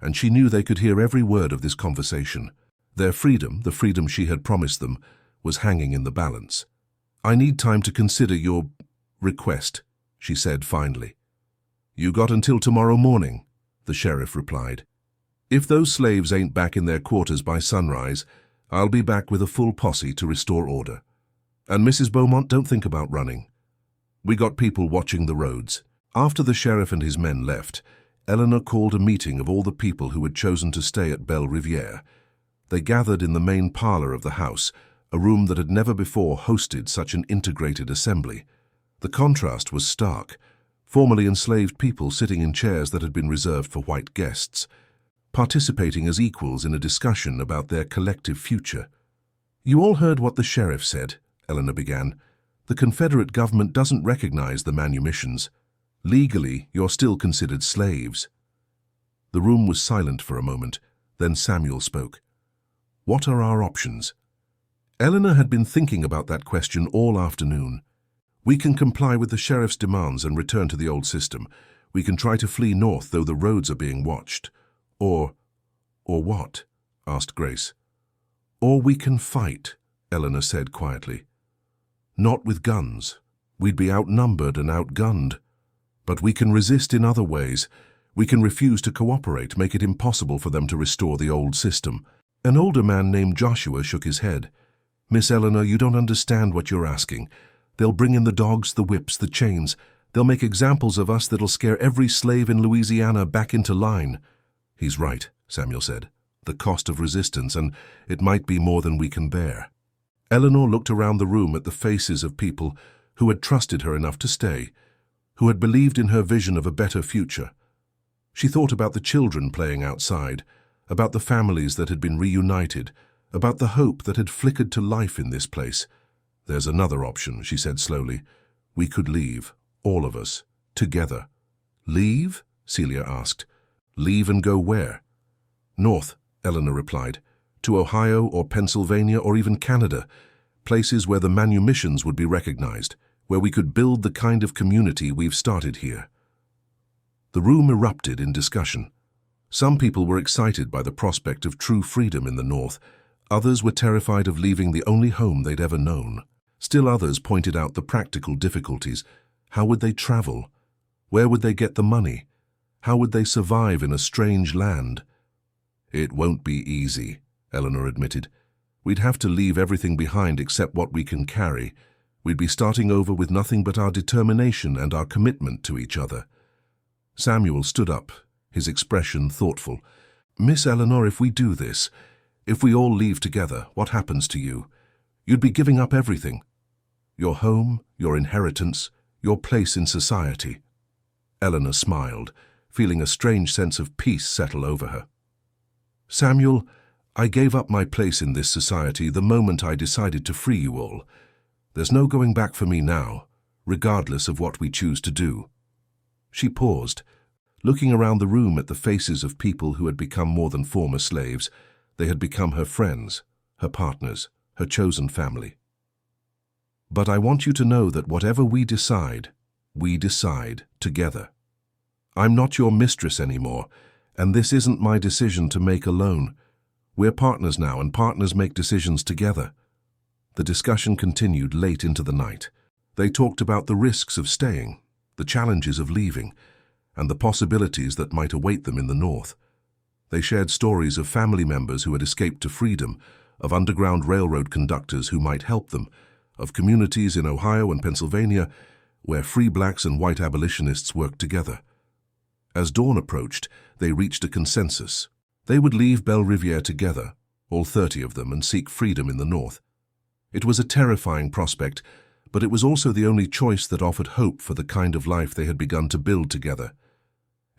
and she knew they could hear every word of this conversation. Their freedom, the freedom she had promised them, was hanging in the balance. I need time to consider your request, she said finally. You got until tomorrow morning, the sheriff replied. If those slaves ain't back in their quarters by sunrise, I'll be back with a full posse to restore order. And Mrs. Beaumont, don't think about running. We got people watching the roads. After the sheriff and his men left, Eleanor called a meeting of all the people who had chosen to stay at Belle Rivière. They gathered in the main parlor of the house, a room that had never before hosted such an integrated assembly. The contrast was stark. Formerly enslaved people sitting in chairs that had been reserved for white guests, participating as equals in a discussion about their collective future. You all heard what the sheriff said, Eleanor began. The Confederate government doesn't recognize the manumissions. Legally, you're still considered slaves. The room was silent for a moment. Then Samuel spoke. What are our options? Eleanor had been thinking about that question all afternoon. We can comply with the sheriff's demands and return to the old system. We can try to flee north, though the roads are being watched. Or what? Asked Grace. Or we can fight, Eleanor said quietly. Not with guns. We'd be outnumbered and outgunned. But we can resist in other ways. We can refuse to cooperate, make it impossible for them to restore the old system. An older man named Joshua shook his head. Miss Eleanor, you don't understand what you're asking. They'll bring in the dogs, the whips, the chains. They'll make examples of us that'll scare every slave in Louisiana back into line. He's right, Samuel said. The cost of resistance, and it might be more than we can bear. Eleanor looked around the room at the faces of people who had trusted her enough to stay, who had believed in her vision of a better future. She thought about the children playing outside, about the families that had been reunited, about the hope that had flickered to life in this place. There's another option, she said slowly. We could leave, all of us, together. Leave? Celia asked. Leave and go where? North, Eleanor replied. To Ohio or Pennsylvania or even Canada, places where the manumissions would be recognized, where we could build the kind of community we've started here. The room erupted in discussion. Some people were excited by the prospect of true freedom in the North. Others were terrified of leaving the only home they'd ever known. Still others pointed out the practical difficulties. How would they travel? Where would they get the money? How would they survive in a strange land? It won't be easy, Eleanor admitted. We'd have to leave everything behind except what we can carry. We'd be starting over with nothing but our determination and our commitment to each other. Samuel stood up, his expression thoughtful. Miss Eleanor, if we do this, if we all leave together, what happens to you? You'd be giving up everything. Your home, your inheritance, your place in society. Eleanor smiled, feeling a strange sense of peace settle over her. Samuel, I gave up my place in this society the moment I decided to free you all. There's no going back for me now, regardless of what we choose to do. She paused, looking around the room at the faces of people who had become more than former slaves. They had become her friends, her partners, her chosen family. But I want you to know that whatever we decide together. I'm not your mistress anymore, and this isn't my decision to make alone. We're partners now, and partners make decisions together. The discussion continued late into the night. They talked about the risks of staying, the challenges of leaving, and the possibilities that might await them in the North. They shared stories of family members who had escaped to freedom, of Underground Railroad conductors who might help them, of communities in Ohio and Pennsylvania where free blacks and white abolitionists worked together. As dawn approached, they reached a consensus. They would leave Belle Rivière together, all 30 of them, and seek freedom in the north. It was a terrifying prospect, but it was also the only choice that offered hope for the kind of life they had begun to build together.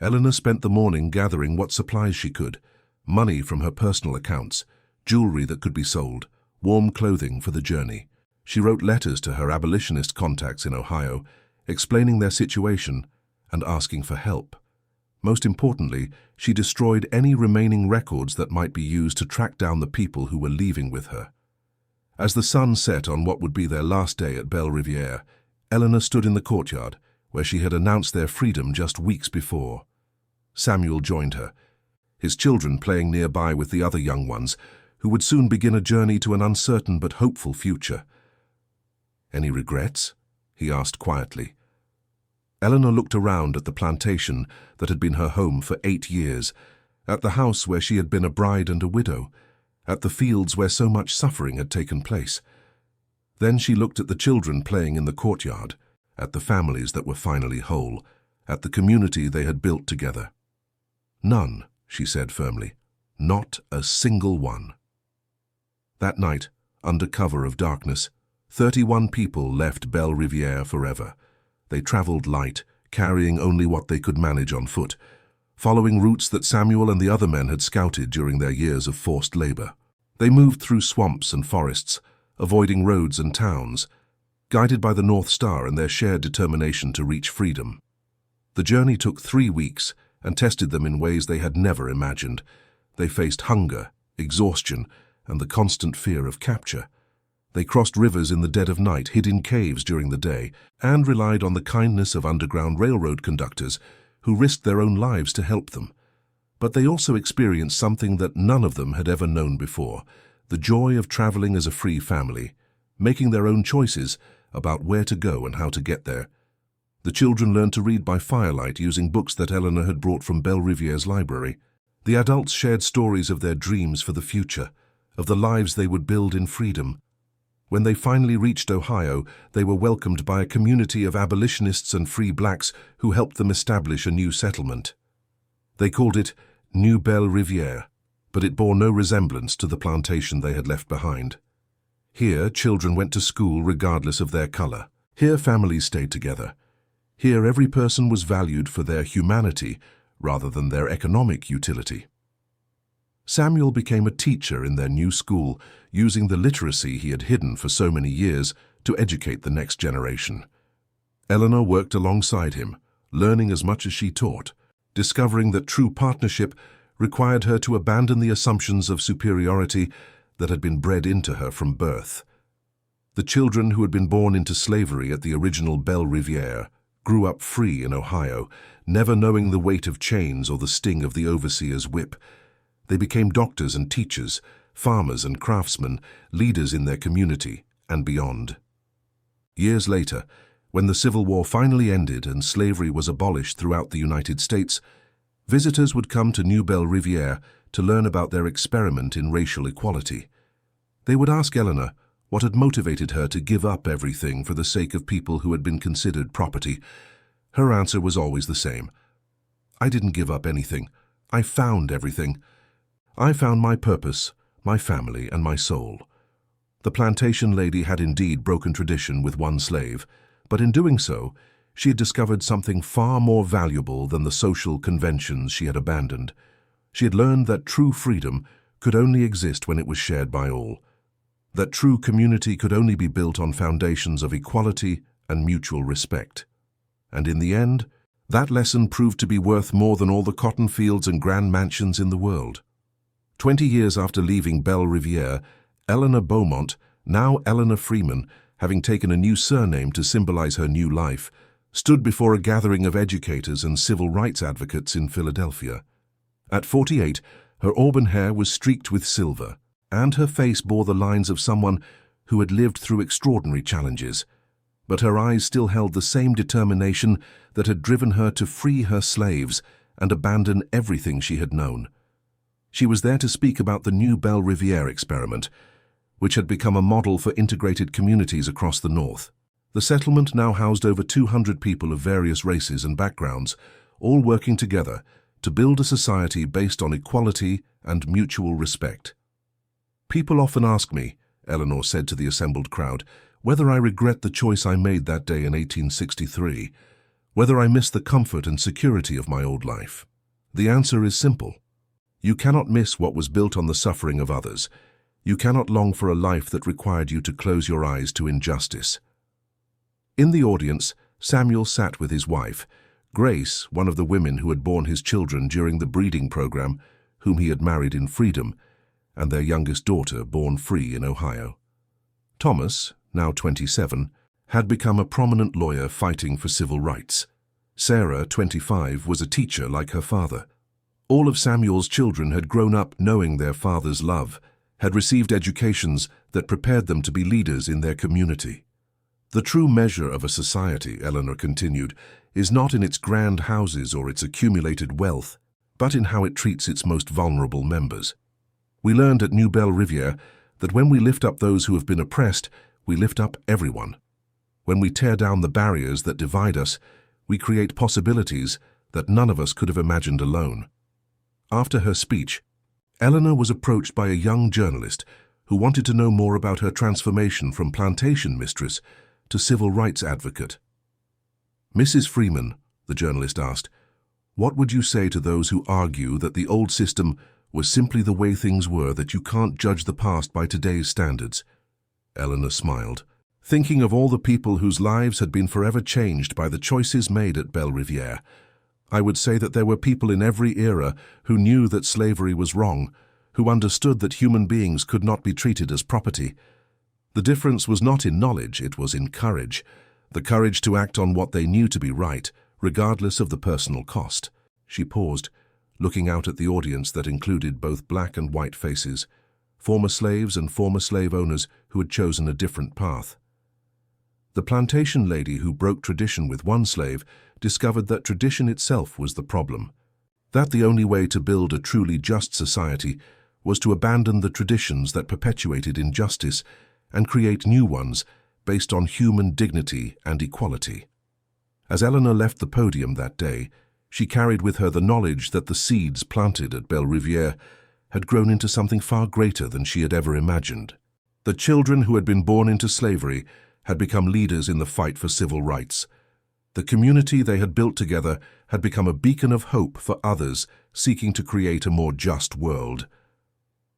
Eleanor spent the morning gathering what supplies she could: money from her personal accounts, jewelry that could be sold, warm clothing for the journey. She wrote letters to her abolitionist contacts in Ohio, explaining their situation and asking for help. Most importantly, she destroyed any remaining records that might be used to track down the people who were leaving with her. As the sun set on what would be their last day at Belle Rivière, Eleanor stood in the courtyard, where she had announced their freedom just weeks before. Samuel joined her, his children playing nearby with the other young ones, who would soon begin a journey to an uncertain but hopeful future. "Any regrets?" he asked quietly. Eleanor looked around at the plantation that had been her home for 8 years, at the house where she had been a bride and a widow, at the fields where so much suffering had taken place. Then she looked at the children playing in the courtyard, at the families that were finally whole, at the community they had built together. "None," she said firmly. "Not a single one." That night, under cover of darkness, 31 people left Belle Rivière forever. They traveled light, carrying only what they could manage on foot, following routes that Samuel and the other men had scouted during their years of forced labor. They moved through swamps and forests, avoiding roads and towns, guided by the North Star and their shared determination to reach freedom. The journey took 3 weeks and tested them in ways they had never imagined. They faced hunger, exhaustion, and the constant fear of capture. They crossed rivers in the dead of night, hid in caves during the day, and relied on the kindness of Underground Railroad conductors who risked their own lives to help them. But they also experienced something that none of them had ever known before: the joy of traveling as a free family, making their own choices about where to go and how to get there. The children learned to read by firelight using books that Eleanor had brought from Belle Rivière's library. The adults shared stories of their dreams for the future, of the lives they would build in freedom. When they finally reached Ohio, they were welcomed by a community of abolitionists and free blacks who helped them establish a new settlement. They called it New Belle Rivière, but it bore no resemblance to the plantation they had left behind. Here, children went to school regardless of their color. Here, families stayed together. Here, every person was valued for their humanity rather than their economic utility. Samuel became a teacher in their new school, using the literacy he had hidden for so many years to educate the next generation. Eleanor worked alongside him, learning as much as she taught, discovering that true partnership required her to abandon the assumptions of superiority that had been bred into her from birth. The children who had been born into slavery at the original Belle Rivière grew up free in Ohio, never knowing the weight of chains or the sting of the overseer's whip. They became doctors and teachers, farmers and craftsmen, leaders in their community and beyond. Years later, when the Civil War finally ended and slavery was abolished throughout the United States, visitors would come to New Belle Rivière to learn about their experiment in racial equality. They would ask Eleanor what had motivated her to give up everything for the sake of people who had been considered property. Her answer was always the same: "I didn't give up anything. I found everything. I found my purpose, my family, and my soul." The plantation lady had indeed broken tradition with one slave, but in doing so, she had discovered something far more valuable than the social conventions she had abandoned. She had learned that true freedom could only exist when it was shared by all, that true community could only be built on foundations of equality and mutual respect. And in the end, that lesson proved to be worth more than all the cotton fields and grand mansions in the world. 20 years after leaving Belle Rivière, Eleanor Beaumont, now Eleanor Freeman, having taken a new surname to symbolize her new life, stood before a gathering of educators and civil rights advocates in Philadelphia. At 48, her auburn hair was streaked with silver, and her face bore the lines of someone who had lived through extraordinary challenges. But her eyes still held the same determination that had driven her to free her slaves and abandon everything she had known. She was there to speak about the New Belle Rivière experiment, which had become a model for integrated communities across the North. The settlement now housed over 200 people of various races and backgrounds, all working together to build a society based on equality and mutual respect. People often ask me, Eleanor said to the assembled crowd, whether I regret the choice I made that day in 1863, whether I miss the comfort and security of my old life. The answer is simple. You cannot miss what was built on the suffering of others. You cannot long for a life that required you to close your eyes to injustice. In the audience, Samuel sat with his wife, Grace, one of the women who had borne his children during the breeding program, whom he had married in freedom, and their youngest daughter born free in Ohio. Thomas, now 27, had become a prominent lawyer fighting for civil rights. Sarah, 25, was a teacher like her father. All of Samuel's children had grown up knowing their father's love, had received educations that prepared them to be leaders in their community. The true measure of a society, Eleanor continued, is not in its grand houses or its accumulated wealth, but in how it treats its most vulnerable members. We learned at New Belle Rivière that when we lift up those who have been oppressed, we lift up everyone. When we tear down the barriers that divide us, we create possibilities that none of us could have imagined alone. After her speech, Eleanor was approached by a young journalist who wanted to know more about her transformation from plantation mistress to civil rights advocate. Mrs. Freeman, the journalist asked, what would you say to those who argue that the old system was simply the way things were, that you can't judge the past by today's standards? Eleanor smiled, thinking of all the people whose lives had been forever changed by the choices made at Belle Rivière. I would say that there were people in every era who knew that slavery was wrong, who understood that human beings could not be treated as property. The difference was not in knowledge, it was in courage. The courage to act on what they knew to be right, regardless of the personal cost. She paused, looking out at the audience that included both black and white faces, former slaves and former slave owners who had chosen a different path. The plantation lady who broke tradition with one slave discovered that tradition itself was the problem, that the only way to build a truly just society was to abandon the traditions that perpetuated injustice and create new ones based on human dignity and equality. As Eleanor left the podium that day, she carried with her the knowledge that the seeds planted at Belle Rivière had grown into something far greater than she had ever imagined. The children who had been born into slavery had become leaders in the fight for civil rights. The community they had built together had become a beacon of hope for others seeking to create a more just world.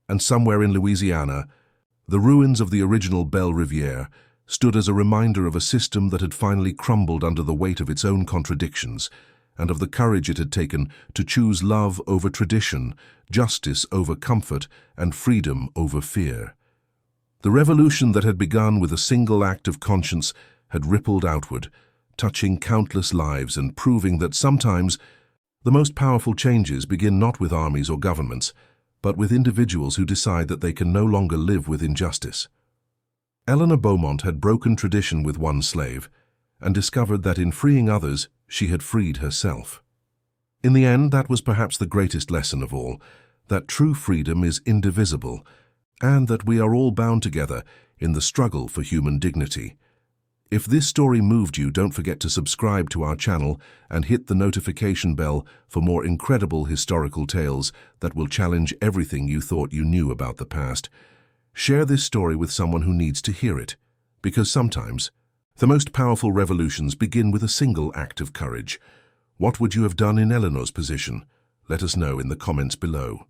And somewhere in Louisiana, the ruins of the original Belle Rivière stood as a reminder of a system that had finally crumbled under the weight of its own contradictions and of the courage it had taken to choose love over tradition, justice over comfort, and freedom over fear. The revolution that had begun with a single act of conscience had rippled outward, touching countless lives and proving that sometimes the most powerful changes begin not with armies or governments, but with individuals who decide that they can no longer live with injustice. Eleanor Beaumont had broken tradition with one slave and discovered that in freeing others, she had freed herself. In the end, that was perhaps the greatest lesson of all, that true freedom is indivisible, and that we are all bound together in the struggle for human dignity. If this story moved you, don't forget to subscribe to our channel and hit the notification bell for more incredible historical tales that will challenge everything you thought you knew about the past. Share this story with someone who needs to hear it, because sometimes the most powerful revolutions begin with a single act of courage. What would you have done in Eleanor's position? Let us know in the comments below.